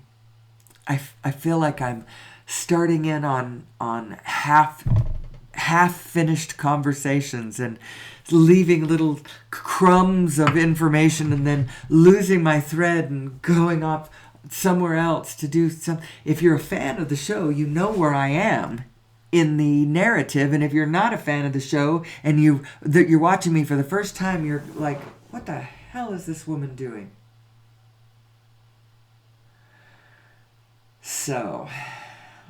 I feel like I'm starting in on half finished conversations and leaving little crumbs of information and then losing my thread and going off somewhere else to do some. If you're a fan of the show, you know where I am in the narrative, and if you're not a fan of the show and you're watching me for the first time, you're like, what the hell is this woman doing? So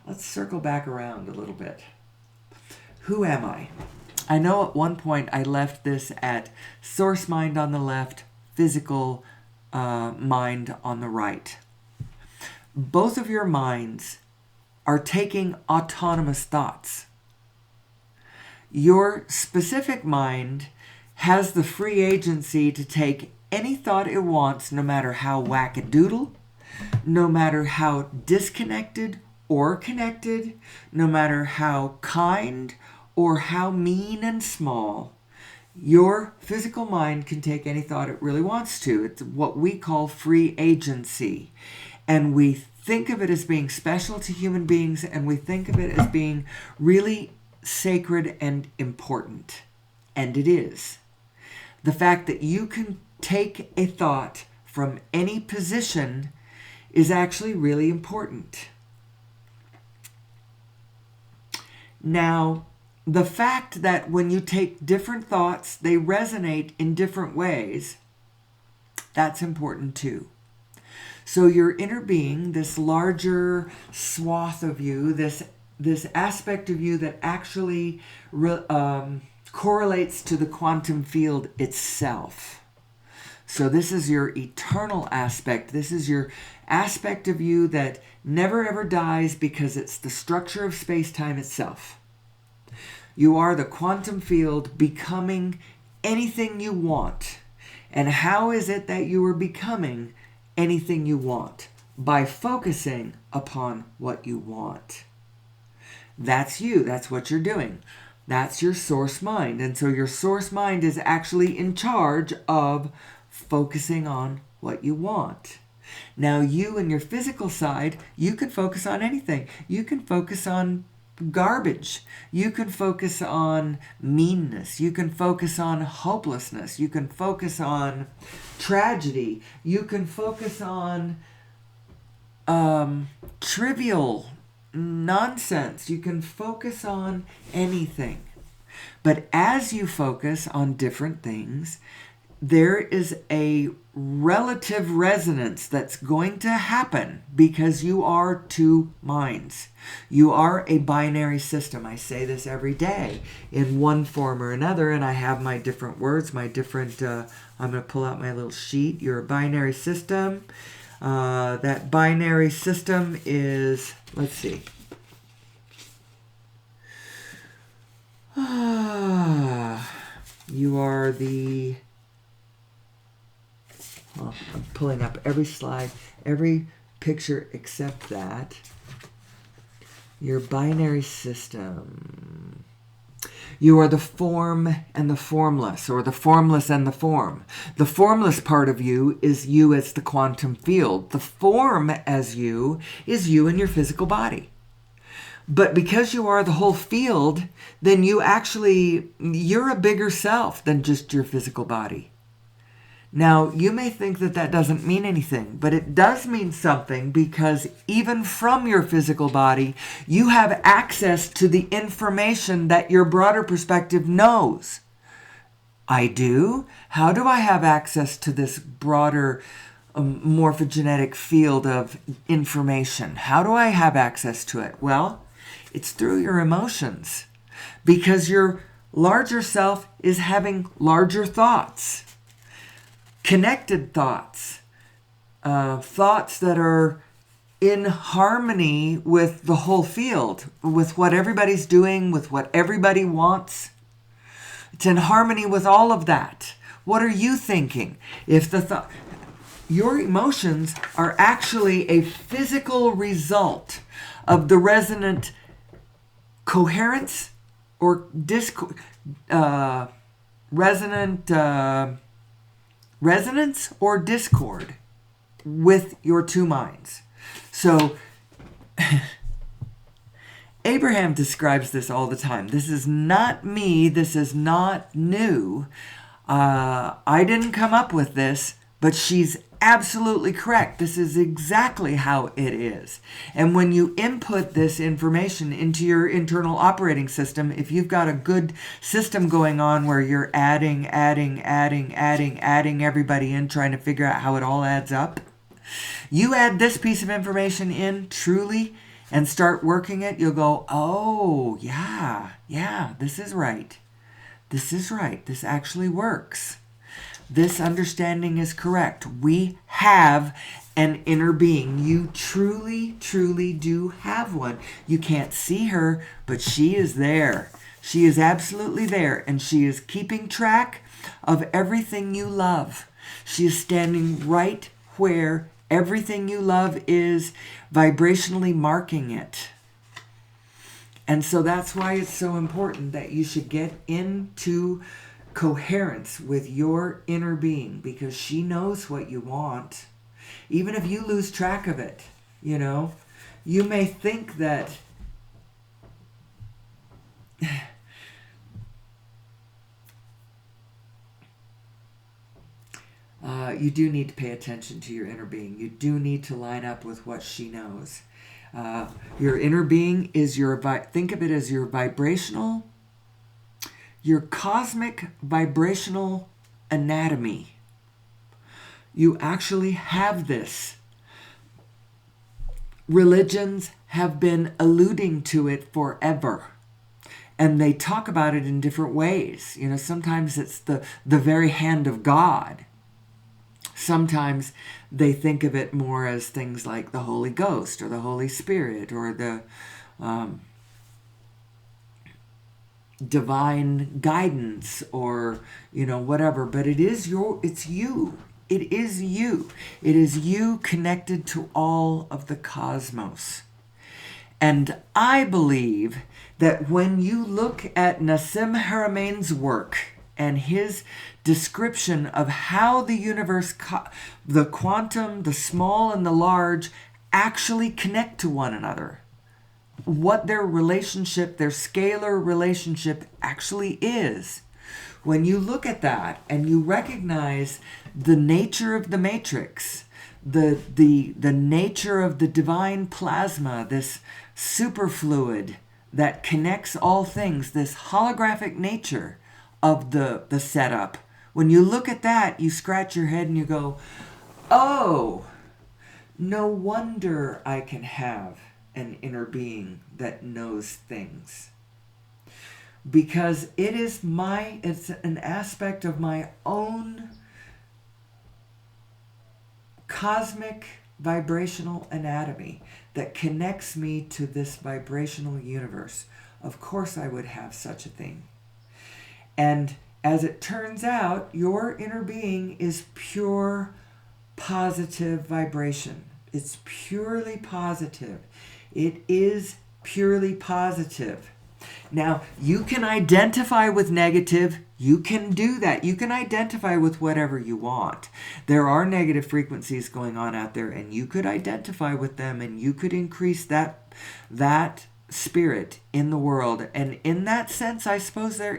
let's circle back around a little bit. Who am I? I know at one point I left this at source mind on the left, physical mind on the right. Both of your minds are taking autonomous thoughts. Your specific mind has the free agency to take any thought it wants, no matter how wackadoodle, no matter how disconnected or connected, no matter how kind or how mean and small. Your physical mind can take any thought it really wants to. It's what we call free agency. And we think of it as being special to human beings, and we think of it as being really sacred and important. And it is. The fact that you can take a thought from any position is actually really important. Now, the fact that when you take different thoughts, they resonate in different ways, that's important too. So your inner being, this larger swath of you, this aspect of you that actually correlates to the quantum field itself. So this is your eternal aspect. This is your aspect of you that never ever dies because it's the structure of space-time itself. You are the quantum field becoming anything you want. And how is it that you are becoming anything you want? By focusing upon what you want. That's you. That's what you're doing. That's your source mind. And so your source mind is actually in charge of focusing on what you want. Now you and your physical side, you can focus on anything. You can focus on garbage. You can focus on meanness. You can focus on hopelessness. You can focus on tragedy. You can focus on trivial nonsense. You can focus on anything. But as you focus on different things, there is a relative resonance that's going to happen because you are two minds. You are a binary system. I say this every day in one form or another, and I have my different words, my different, I'm going to pull out my little sheet. You're a binary system. That binary system is, let's see. You are the... Well, I'm pulling up every slide, every picture except that. Your binary system. You are the form and the formless, or the formless and the form. The formless part of you is you as the quantum field. The form as you is you in your physical body. But because you are the whole field, then you're a bigger self than just your physical body. Now, you may think that that doesn't mean anything, but it does mean something because even from your physical body, you have access to the information that your broader perspective knows. I do? How do I have access to this broader morphogenetic field of information? How do I have access to it? Well, it's through your emotions because your larger self is having larger thoughts. Connected thoughts, thoughts that are in harmony with the whole field, with what everybody's doing, with what everybody wants. It's in harmony with all of that. What are you thinking? Your emotions are actually a physical result of the resonant coherence or resonance or discord with your two minds. So Abraham describes this all the time. This is not me. This is not new. I didn't come up with this, but she's absolutely correct. This is exactly how it is. And when you input this information into your internal operating system, if you've got a good system going on where you're adding everybody in, trying to figure out how it all adds up, you add this piece of information in truly and start working it, you'll go, oh, yeah, yeah, this is right. This is right. This actually works. This understanding is correct. We have an inner being. You truly, truly do have one. You can't see her, but she is there. She is absolutely there, and she is keeping track of everything you love. She is standing right where everything you love is, vibrationally marking it. And so that's why it's so important that you should get into coherence with your inner being, because she knows what you want. Even if you lose track of it, you may think that you do need to pay attention to your inner being. You do need to line up with what she knows. Your inner being is think of it as your cosmic vibrational anatomy. You actually have this. Religions have been alluding to it forever. And they talk about it in different ways. Sometimes it's the very hand of God. Sometimes they think of it more as things like the Holy Ghost or the Holy Spirit or the divine guidance or, whatever. But it's you. It is you. It is you connected to all of the cosmos. And I believe that when you look at Nassim Haramein's work and his description of how the universe, the quantum, the small and the large, actually connect to one another, what their relationship, their scalar relationship actually is. When you look at that and you recognize the nature of the matrix, the nature of the divine plasma, this superfluid that connects all things, this holographic nature of the setup. When you look at that, you scratch your head and you go, oh, no wonder I can have an inner being that knows things. Because it's an aspect of my own cosmic vibrational anatomy that connects me to this vibrational universe. Of course I would have such a thing. And as it turns out, your inner being is pure positive vibration. It's purely positive. It is purely positive. Now, you can identify with negative. You can do that. You can identify with whatever you want. There are negative frequencies going on out there, and you could identify with them, and you could increase that spirit in the world. And in that sense, I suppose there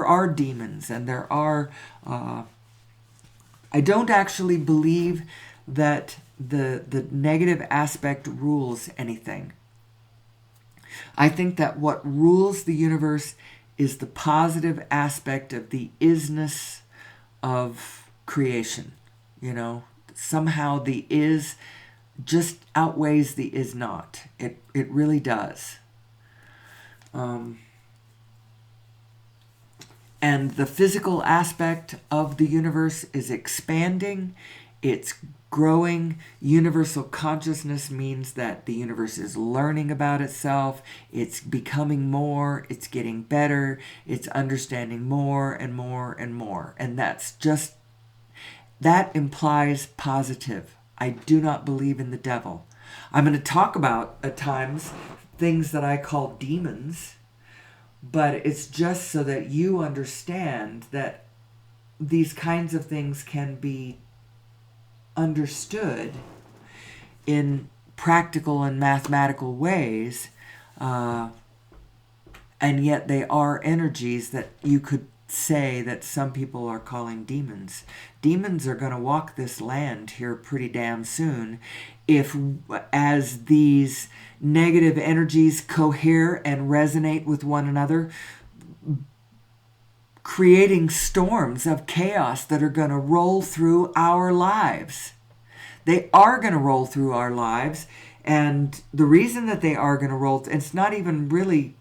are demons, and there are. I don't actually believe that the negative aspect rules anything. I think that what rules the universe is the positive aspect of the isness of creation. Somehow the is just outweighs the is not. It really does. And the physical aspect of the universe is expanding. It's growing. Universal consciousness means that the universe is learning about itself. It's becoming more. It's getting better. It's understanding more and more and more. And that implies positive. I do not believe in the devil. I'm going to talk about, at times, things that I call demons. But it's just so that you understand that these kinds of things can be understood in practical and mathematical ways, and yet they are energies that you could say that some people are calling demons. Demons are going to walk this land here pretty damn soon as these negative energies cohere and resonate with one another, creating storms of chaos that are going to roll through our lives. They are going to roll through our lives, and the reason that they are going to roll, it's not even really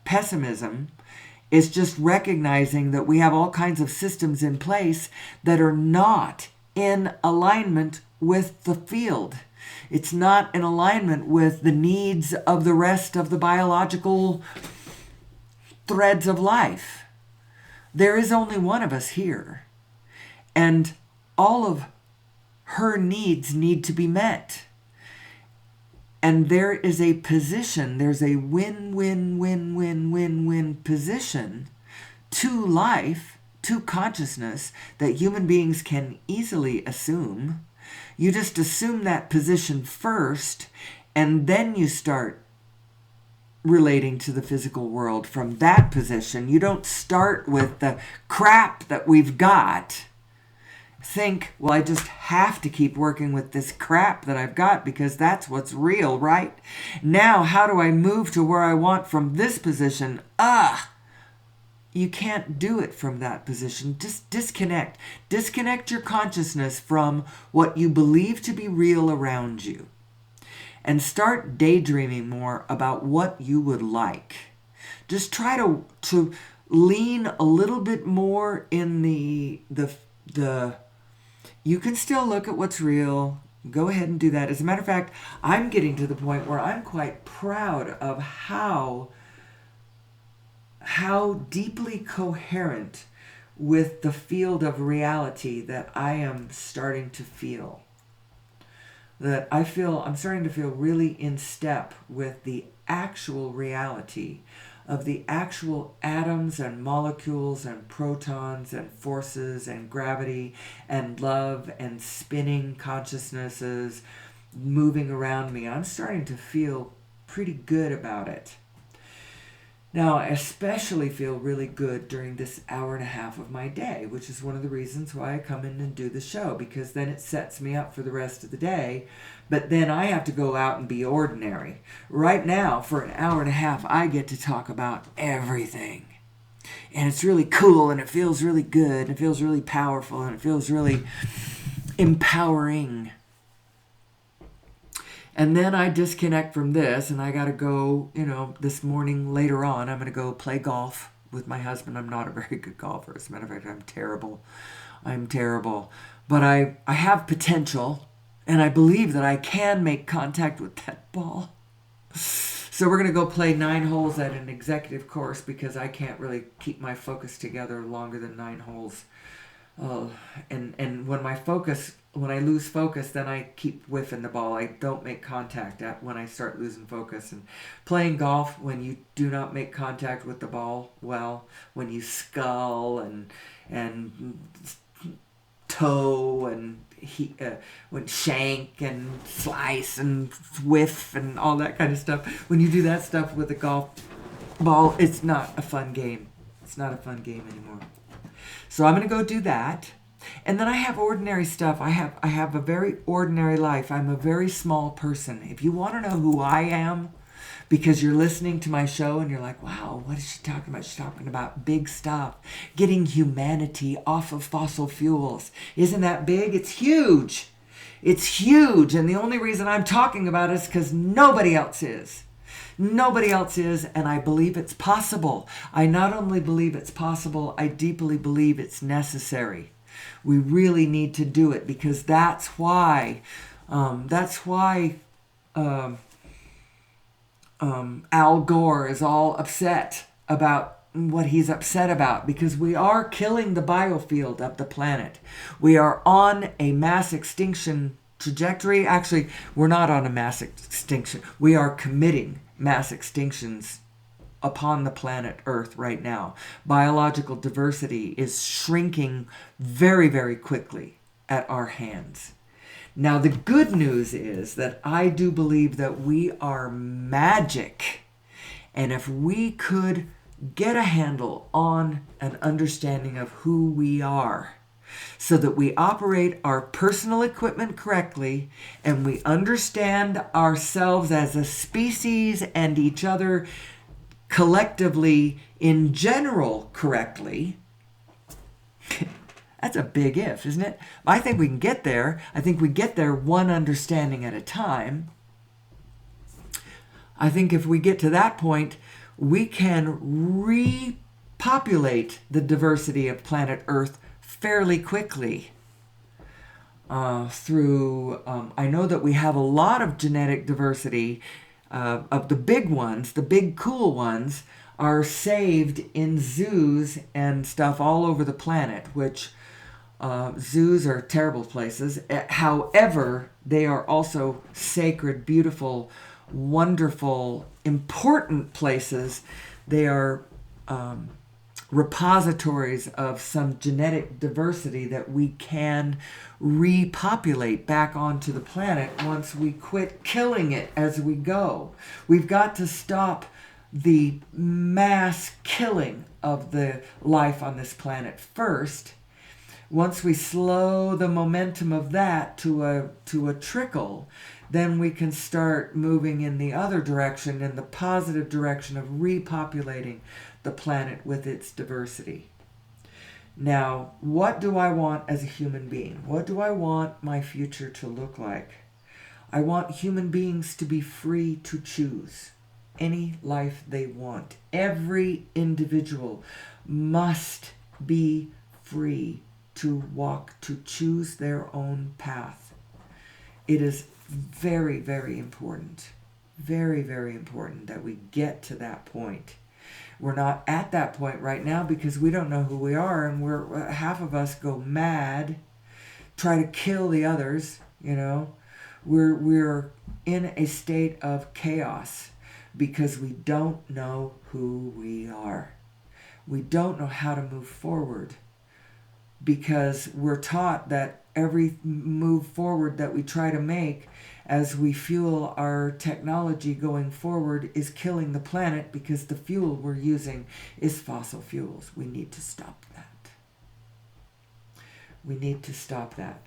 pessimism is just recognizing that we have all kinds of systems in place that are not in alignment with the field. It's not in alignment with the needs of the rest of the biological threads of life. There is only one of us here, and all of her needs need to be met. And there is a position, there's a win-win-win-win-win-win position to life, to consciousness, that human beings can easily assume. You just assume that position first, and then you start relating to the physical world from that position. You don't start with the crap that we've got. Think, well, I just have to keep working with this crap that I've got because that's what's real, right? Now, how do I move to where I want from this position? You can't do it from that position. Just disconnect. Disconnect your consciousness from what you believe to be real around you. And start daydreaming more about what you would like. Just try to lean a little bit more in the you can still look at what's real. Go ahead and do that. As a matter of fact, I'm getting to the point where I'm quite proud of how deeply coherent with the field of reality that I am starting to feel. That I'm starting to feel really in step with the actual reality of the actual atoms and molecules and protons and forces and gravity and love and spinning consciousnesses moving around me. I'm starting to feel pretty good about it. Now, I especially feel really good during this hour and a half of my day, which is one of the reasons why I come in and do the show, because then it sets me up for the rest of the day. But then I have to go out and be ordinary. Right now, for an hour and a half, I get to talk about everything. And it's really cool, and it feels really good, and it feels really powerful, and it feels really empowering. And then I disconnect from this, and I got to go, this morning later on, I'm going to go play golf with my husband. I'm not a very good golfer. As a matter of fact, I'm terrible. But I have potential, and I believe that I can make contact with that ball. So we're going to go play 9 holes at an executive course because I can't really keep my focus together longer than 9 holes. And when I lose focus, then I keep whiffing the ball. I don't make contact when I start losing focus. And playing golf, when you do not make contact with the ball, well, when you scull and toe and when shank and slice and whiff and all that kind of stuff, when you do that stuff with a golf ball, it's not a fun game. It's not a fun game anymore. So I'm going to go do that. And then I have ordinary stuff. I have a very ordinary life. I'm a very small person. If you want to know who I am, because you're listening to my show and you're like, wow, what is she talking about? She's talking about big stuff. Getting humanity off of fossil fuels. Isn't that big? It's huge. It's huge. And the only reason I'm talking about it is because nobody else is. Nobody else is, and I believe it's possible. I not only believe it's possible, I deeply believe it's necessary. We really need to do it because that's why Al Gore is all upset about what he's upset about, because we are killing the biofield of the planet. We are on a mass extinction trajectory. Actually, we're not on a mass extinction. We are committing mass extinctions upon the planet Earth right now. Biological diversity is shrinking very, very quickly at our hands. Now, the good news is that I do believe that we are magic. And if we could get a handle on an understanding of who we are, so that we operate our personal equipment correctly and we understand ourselves as a species and each other collectively in general correctly. That's a big if, isn't it? I think we can get there. I think we get there one understanding at a time. I think if we get to that point, we can repopulate the diversity of planet Earth fairly quickly. I know that we have a lot of genetic diversity of the big ones, the big cool ones, are saved in zoos and stuff all over the planet, which zoos are terrible places. However, they are also sacred, beautiful, wonderful, important places. They are repositories of some genetic diversity that we can repopulate back onto the planet once we quit killing it as we go. We've got to stop the mass killing of the life on this planet first. Once we slow the momentum of that to a trickle, then we can start moving in the other direction, in the positive direction of repopulating the planet with its diversity. Now, what do I want as a human being? What do I want my future to look like? I want human beings to be free to choose any life they want. Every individual must be free to walk, to choose their own path. It is very, very important, very, very important that we get to that point. We're not at that point right now because we don't know who we are, and half of us go mad, try to kill the others. We're in a state of chaos because we don't know who we are. We don't know how to move forward because we're taught that every move forward that we try to make as we fuel our technology going forward is killing the planet because the fuel we're using is fossil fuels. We need to stop that. We need to stop that.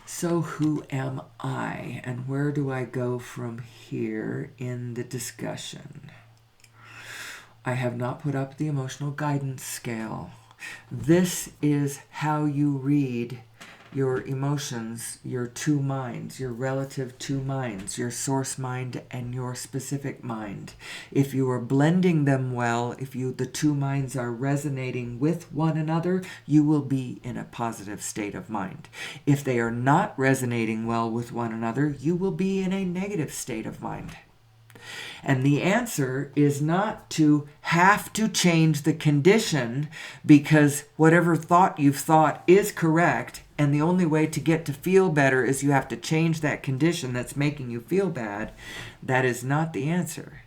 So who am I, and where do I go from here in the discussion? I have not put up the emotional guidance scale. This is how you read your emotions, your two minds, your relative two minds, your source mind and your specific mind. If you are blending them well, if the two minds are resonating with one another, you will be in a positive state of mind. If they are not resonating well with one another, you will be in a negative state of mind. And the answer is not to have to change the condition because whatever thought you've thought is correct, and the only way to get to feel better is you have to change that condition that's making you feel bad. That is not the answer.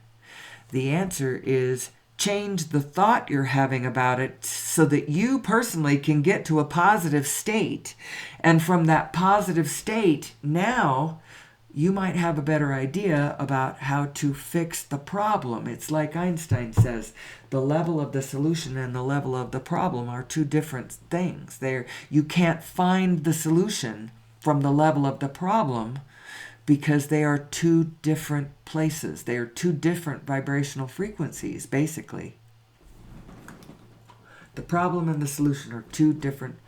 The answer is change the thought you're having about it so that you personally can get to a positive state. And from that positive state, now you might have a better idea about how to fix the problem. It's like Einstein says, the level of the solution and the level of the problem are two different things. You can't find the solution from the level of the problem because they are two different places. They are two different vibrational frequencies, basically. The problem and the solution are two different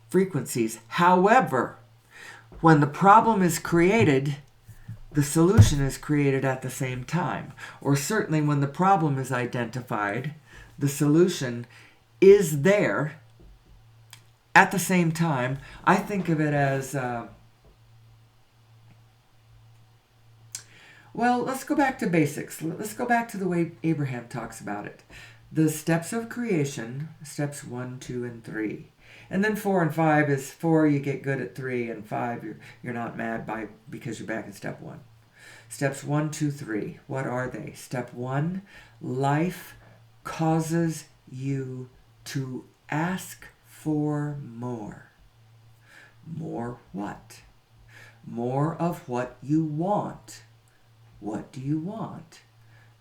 frequencies. However, when the problem is created, the solution is created at the same time. Or certainly when the problem is identified, the solution is there at the same time. I think of it as, let's go back to basics. Let's go back to the way Abraham talks about it. The steps of creation, steps 1, 2, and 3. And then 4 and 5 is 4, you get good at 3, and 5, you're not mad because you're back in step 1. Steps 1, 2, 3, what are they? Step 1, life causes you to ask for more. More what? More of what you want. What do you want?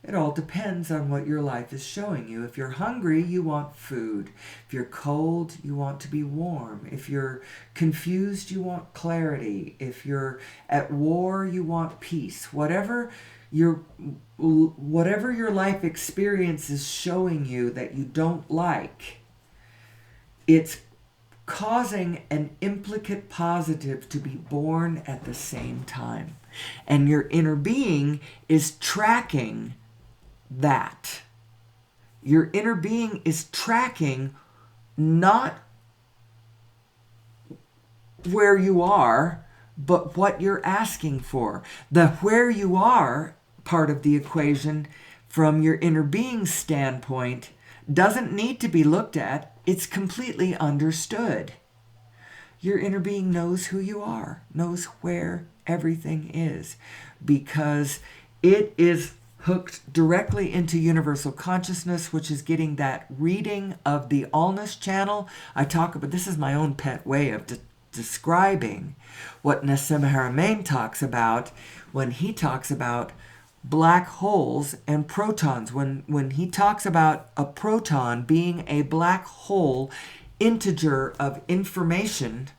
It all depends on what your life is showing you. If you're hungry, you want food. If you're cold, you want to be warm. If you're confused, you want clarity. If you're at war, you want peace. Whatever your life experience is showing you that you don't like, it's causing an implicate positive to be born at the same time. And your inner being is tracking that. Your inner being is tracking not where you are, but what you're asking for. The where you are part of the equation from your inner being standpoint doesn't need to be looked at. It's completely understood. Your inner being knows who you are, knows where everything is, because it is hooked directly into universal consciousness, which is getting that reading of the allness channel. I talk about, this is my own pet way of describing what Nassim Haramein talks about when he talks about black holes and protons. When he talks about a proton being a black hole integer of information,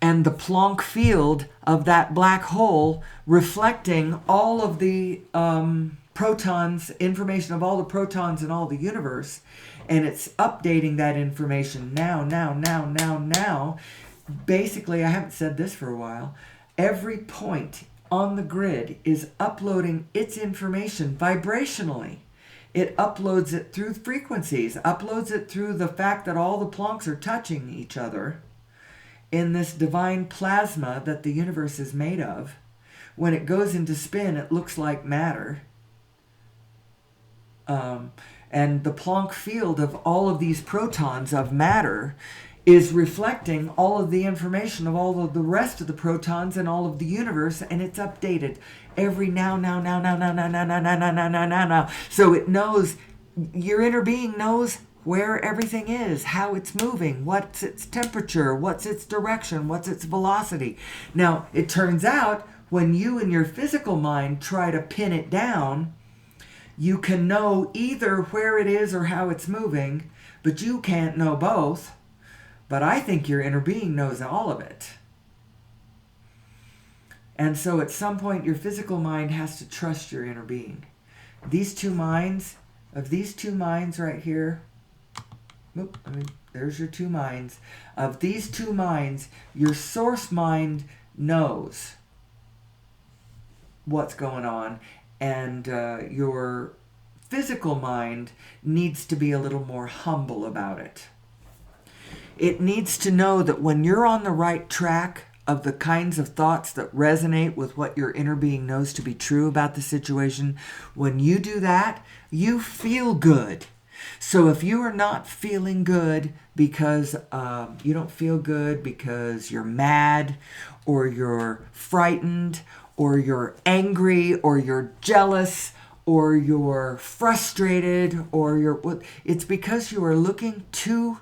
and the Planck field of that black hole reflecting all of the protons, information of all the protons in all the universe, and it's updating that information now. Basically, I haven't said this for a while, every point on the grid is uploading its information vibrationally. It uploads it through frequencies, uploads it through the fact that all the Plancks are touching each other in this divine plasma that the universe is made of. When it goes into spin, it looks like matter. And the Planck field of all of these protons of matter is reflecting all of the information of all of the rest of the protons in all of the universe, and it's updated every now. So it knows, your inner being knows where everything is, how it's moving, what's its temperature, what's its direction, what's its velocity. Now, it turns out when you in your physical mind try to pin it down, you can know either where it is or how it's moving, but you can't know both. But I think your inner being knows all of it. And so at some point, your physical mind has to trust your inner being. These two minds right here, there's your two minds. Of these two minds, your source mind knows what's going on, and your physical mind needs to be a little more humble about it. It needs to know that when you're on the right track of the kinds of thoughts that resonate with what your inner being knows to be true about the situation, when you do that, you feel good. So if you are not feeling good because you don't feel good because you're mad, or you're frightened, or you're angry, or you're jealous, or you're frustrated, or it's because you are looking too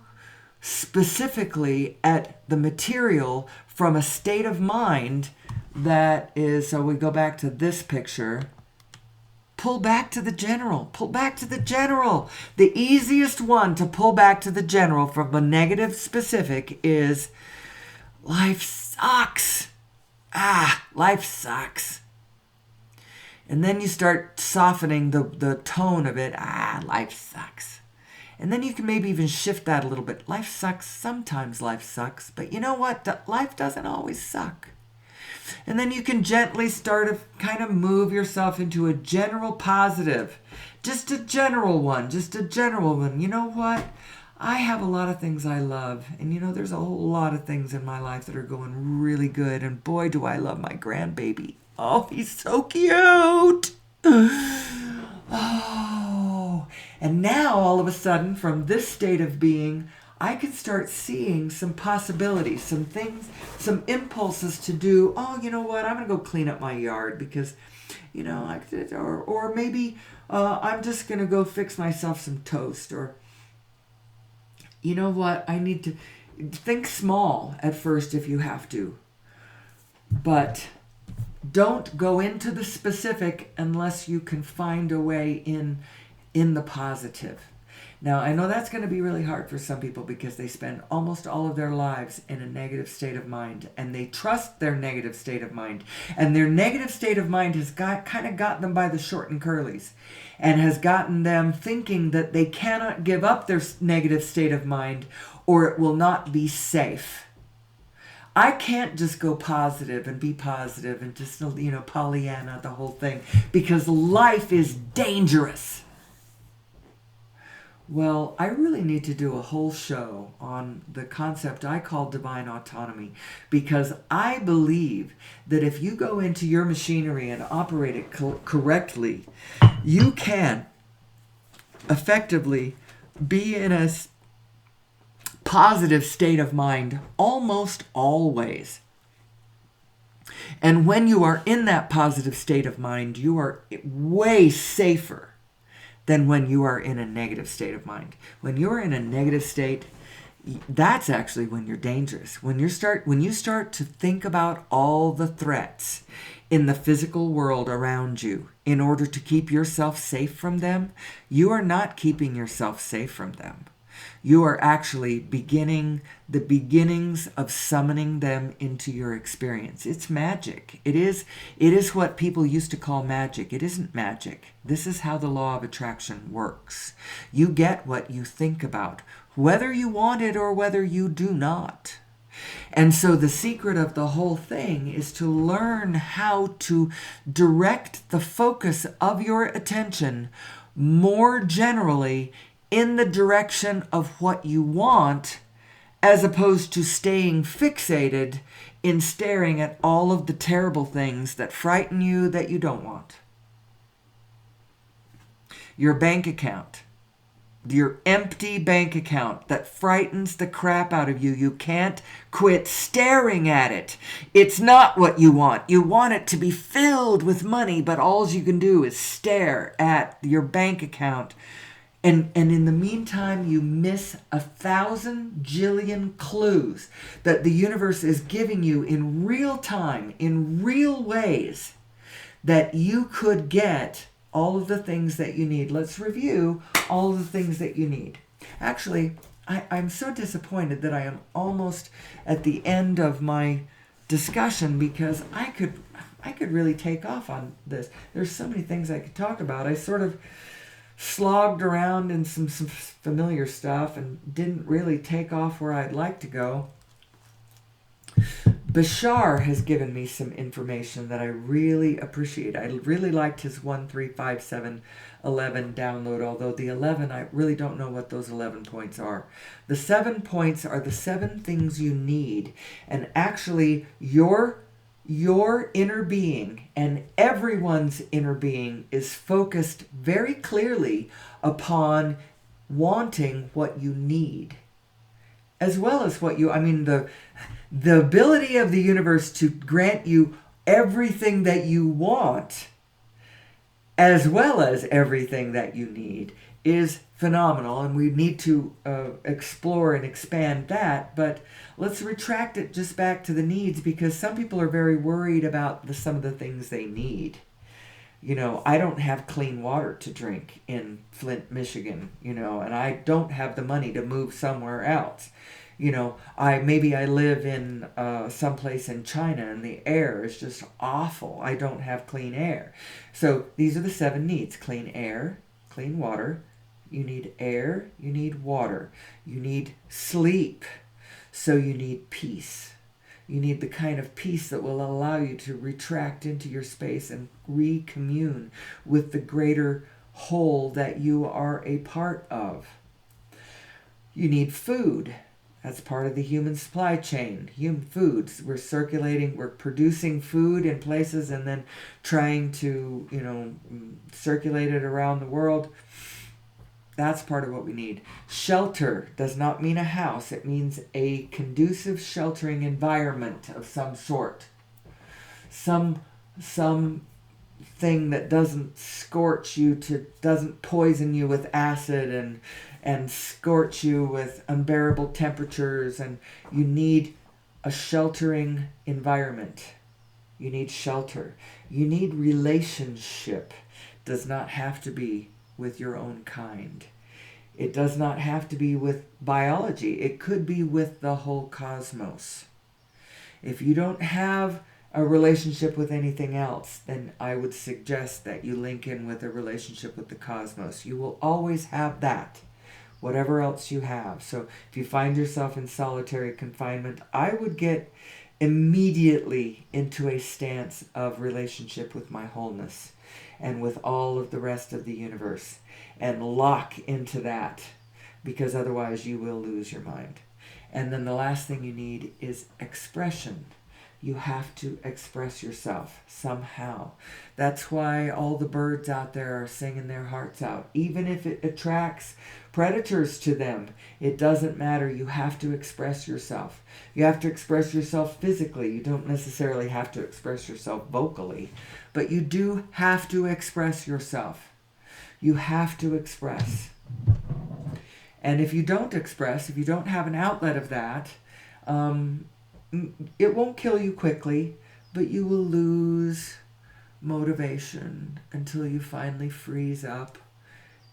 specifically at the material from a state of mind that is, so we go back to this picture. Pull back to the general. Pull back to the general. The easiest one to pull back to the general from a negative specific is life sucks. Life sucks. And then you start softening the tone of it. Life sucks. And then you can maybe even shift that a little bit. Life sucks. Sometimes life sucks. But you know what? Life doesn't always suck. And then you can gently start to kind of move yourself into a general positive. Just a general one. You know what? I have a lot of things I love. And you know, there's a whole lot of things in my life that are going really good. And boy, do I love my grandbaby. Oh, he's so cute. Oh. And now, all of a sudden, from this state of being, I can start seeing some possibilities, some things, some impulses to do. Oh, you know what? I'm going to go clean up my yard because, you know, or maybe I'm just going to go fix myself some toast. Or, you know what? I need to think small at first if you have to. But don't go into the specific unless you can find a way in the positive. Now, I know that's going to be really hard for some people because they spend almost all of their lives in a negative state of mind, and they trust their negative state of mind. And their negative state of mind has kind of got them by the short and curlies, and has gotten them thinking that they cannot give up their negative state of mind or it will not be safe. I can't just go positive and be positive and just, Pollyanna the whole thing, because life is dangerous. Well, I really need to do a whole show on the concept I call divine autonomy, because I believe that if you go into your machinery and operate it correctly, you can effectively be in a positive state of mind almost always. And when you are in that positive state of mind, you are way safer than when you are in a negative state of mind. When you're in a negative state, that's actually when you're dangerous. When you start to think about all the threats in the physical world around you in order to keep yourself safe from them, you are not keeping yourself safe from them. You are actually beginning the beginnings of summoning them into your experience. It's magic. It is what people used to call magic. It isn't magic. This is how the law of attraction works. You get what you think about, whether you want it or whether you do not. And so the secret of the whole thing is to learn how to direct the focus of your attention more generally in the direction of what you want, as opposed to staying fixated in staring at all of the terrible things that frighten you that you don't want. Your bank account, your empty bank account that frightens the crap out of you. You can't quit staring at it. It's not what you want. You want it to be filled with money, but all you can do is stare at your bank account. And in the meantime, you miss 1,000 jillion clues that the universe is giving you in real time, in real ways, that you could get all of the things that you need. Let's review all of the things that you need. Actually, I'm so disappointed that I am almost at the end of my discussion, because I could really take off on this. There's so many things I could talk about. I sort of slogged around in some familiar stuff and didn't really take off where I'd like to go. Bashar has given me some information that I really appreciate. I really liked his 135711 download, although the 11, I really don't know what those 11 points are. The 7 points are the 7 things you need, and actually your inner being and everyone's inner being is focused very clearly upon wanting what you need, as well as what you, the ability of the universe to grant you everything that you want, as well as everything that you need, is phenomenal, and we need to explore and expand that. But let's retract it just back to the needs, because some people are very worried about some of the things they need. I don't have clean water to drink in Flint, Michigan, and I don't have the money to move somewhere else. I live in someplace in China and the air is just awful. I don't have clean air. So these are the 7 needs: clean air, clean water. You need air, you need water, you need sleep, so you need peace. You need the kind of peace that will allow you to retract into your space and recommune with the greater whole that you are a part of. You need food. That's part of the human supply chain. Human foods. We're producing food in places and then trying to, circulate it around the world. That's part of what we need. Shelter does not mean a house. It means a conducive sheltering environment of some sort. Some thing that doesn't scorch you, doesn't poison you with acid and scorch you with unbearable temperatures. And you need a sheltering environment. You need shelter. You need relationship. Does not have to be with your own kind. It does not have to be with biology. It could be with the whole cosmos. If you don't have a relationship with anything else, then I would suggest that you link in with a relationship with the cosmos. You will always have that, whatever else you have. So if you find yourself in solitary confinement, I would get immediately into a stance of relationship with my wholeness and with all of the rest of the universe, and lock into that, because otherwise you will lose your mind. And then the last thing you need is expression. You have to express yourself somehow. That's why all the birds out there are singing their hearts out. Even if it attracts predators to them, it doesn't matter. You have to express yourself. You have to express yourself physically. You don't necessarily have to express yourself vocally, but you do have to express yourself. You have to express. And if you don't express, if you don't have an outlet of that, it won't kill you quickly, but you will lose motivation until you finally freeze up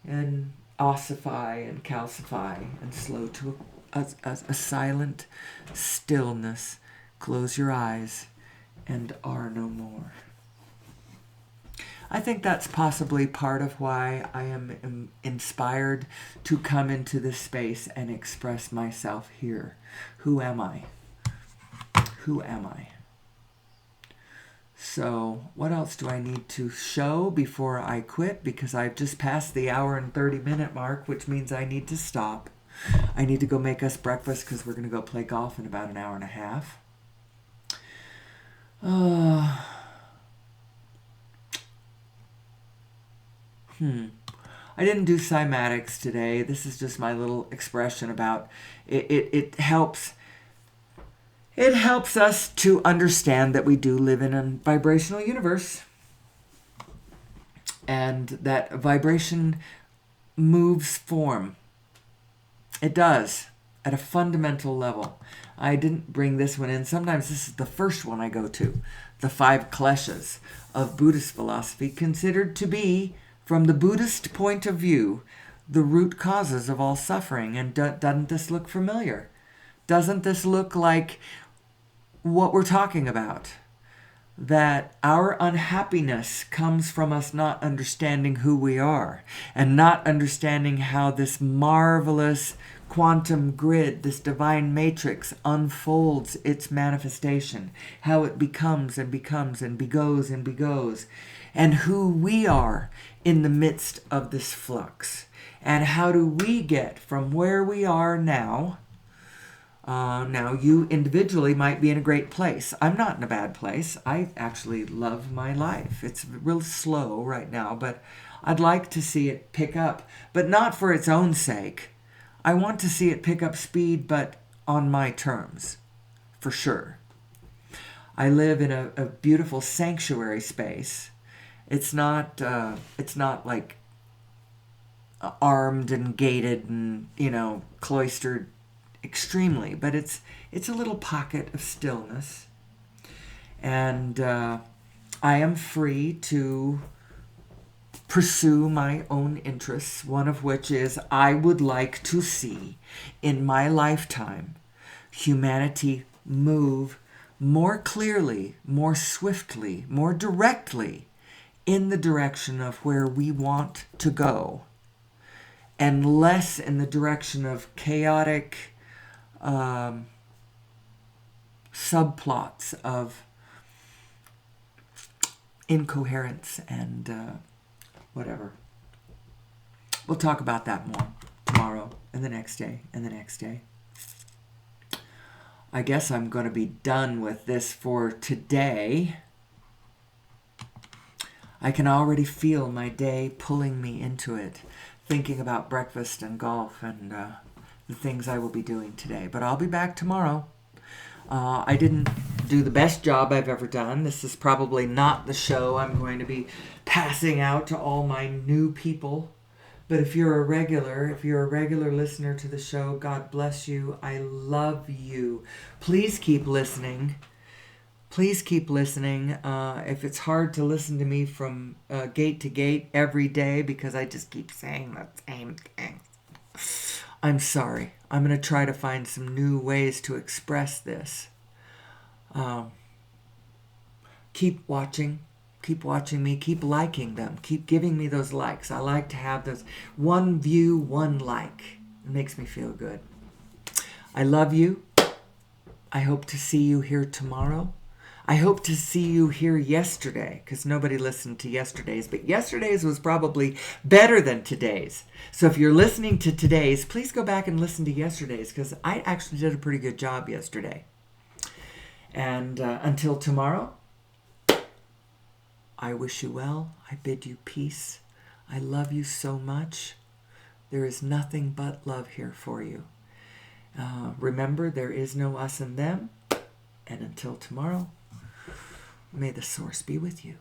and ossify and calcify and slow to a silent stillness. Close your eyes and are no more. I think that's possibly part of why I am inspired to come into this space and express myself here. Who am I? Who am I? So, what else do I need to show before I quit? Because I've just passed the hour and 30-minute mark, which means I need to stop. I need to go make us breakfast because we're going to go play golf in about an hour and a half. I didn't do cymatics today. This is just my little expression about it. It helps. It helps us to understand that we do live in a vibrational universe, and that vibration moves form. It does, at a fundamental level. I didn't bring this one in. Sometimes this is the first one I go to. The 5 kleshas of Buddhist philosophy, considered to be, from the Buddhist point of view, the root causes of all suffering. And doesn't this look familiar? Doesn't this look like what we're talking about? That our unhappiness comes from us not understanding who we are, and not understanding how this marvelous quantum grid, this divine matrix, unfolds its manifestation, how it becomes and becomes and begoes and begoes, and who we are in the midst of this flux. And how do we get from where we are now? Now, you individually might be in a great place. I'm not in a bad place. I actually love my life. It's real slow right now, but I'd like to see it pick up, but not for its own sake. I want to see it pick up speed, but on my terms, for sure. I live in a beautiful sanctuary space. It's not like armed and gated and, cloistered extremely, but it's a little pocket of stillness, and I am free to pursue my own interests, one of which is I would like to see in my lifetime humanity move more clearly, more swiftly, more directly in the direction of where we want to go, and less in the direction of chaotic subplots of incoherence and whatever. We'll talk about that more tomorrow and the next day and the next day. I guess I'm going to be done with this for today. I can already feel my day pulling me into it, thinking about breakfast and golf and the things I will be doing today. But I'll be back tomorrow. I didn't do the best job I've ever done. This is probably not the show I'm going to be passing out to all my new people. But if you're a regular listener to the show, God bless you. I love you. Please keep listening. Please keep listening. If it's hard to listen to me from gate to gate every day because I just keep saying the same thing, I'm sorry. I'm going to try to find some new ways to express this. Keep watching. Keep watching me. Keep liking them. Keep giving me those likes. I like to have those 1 view, 1 like. It makes me feel good. I love you. I hope to see you here tomorrow. I hope to see you here yesterday, because nobody listened to yesterday's, but yesterday's was probably better than today's. So if you're listening to today's, please go back and listen to yesterday's, because I actually did a pretty good job yesterday. And until tomorrow, I wish you well. I bid you peace. I love you so much. There is nothing but love here for you. Remember, there is no us and them. And until tomorrow, may the source be with you.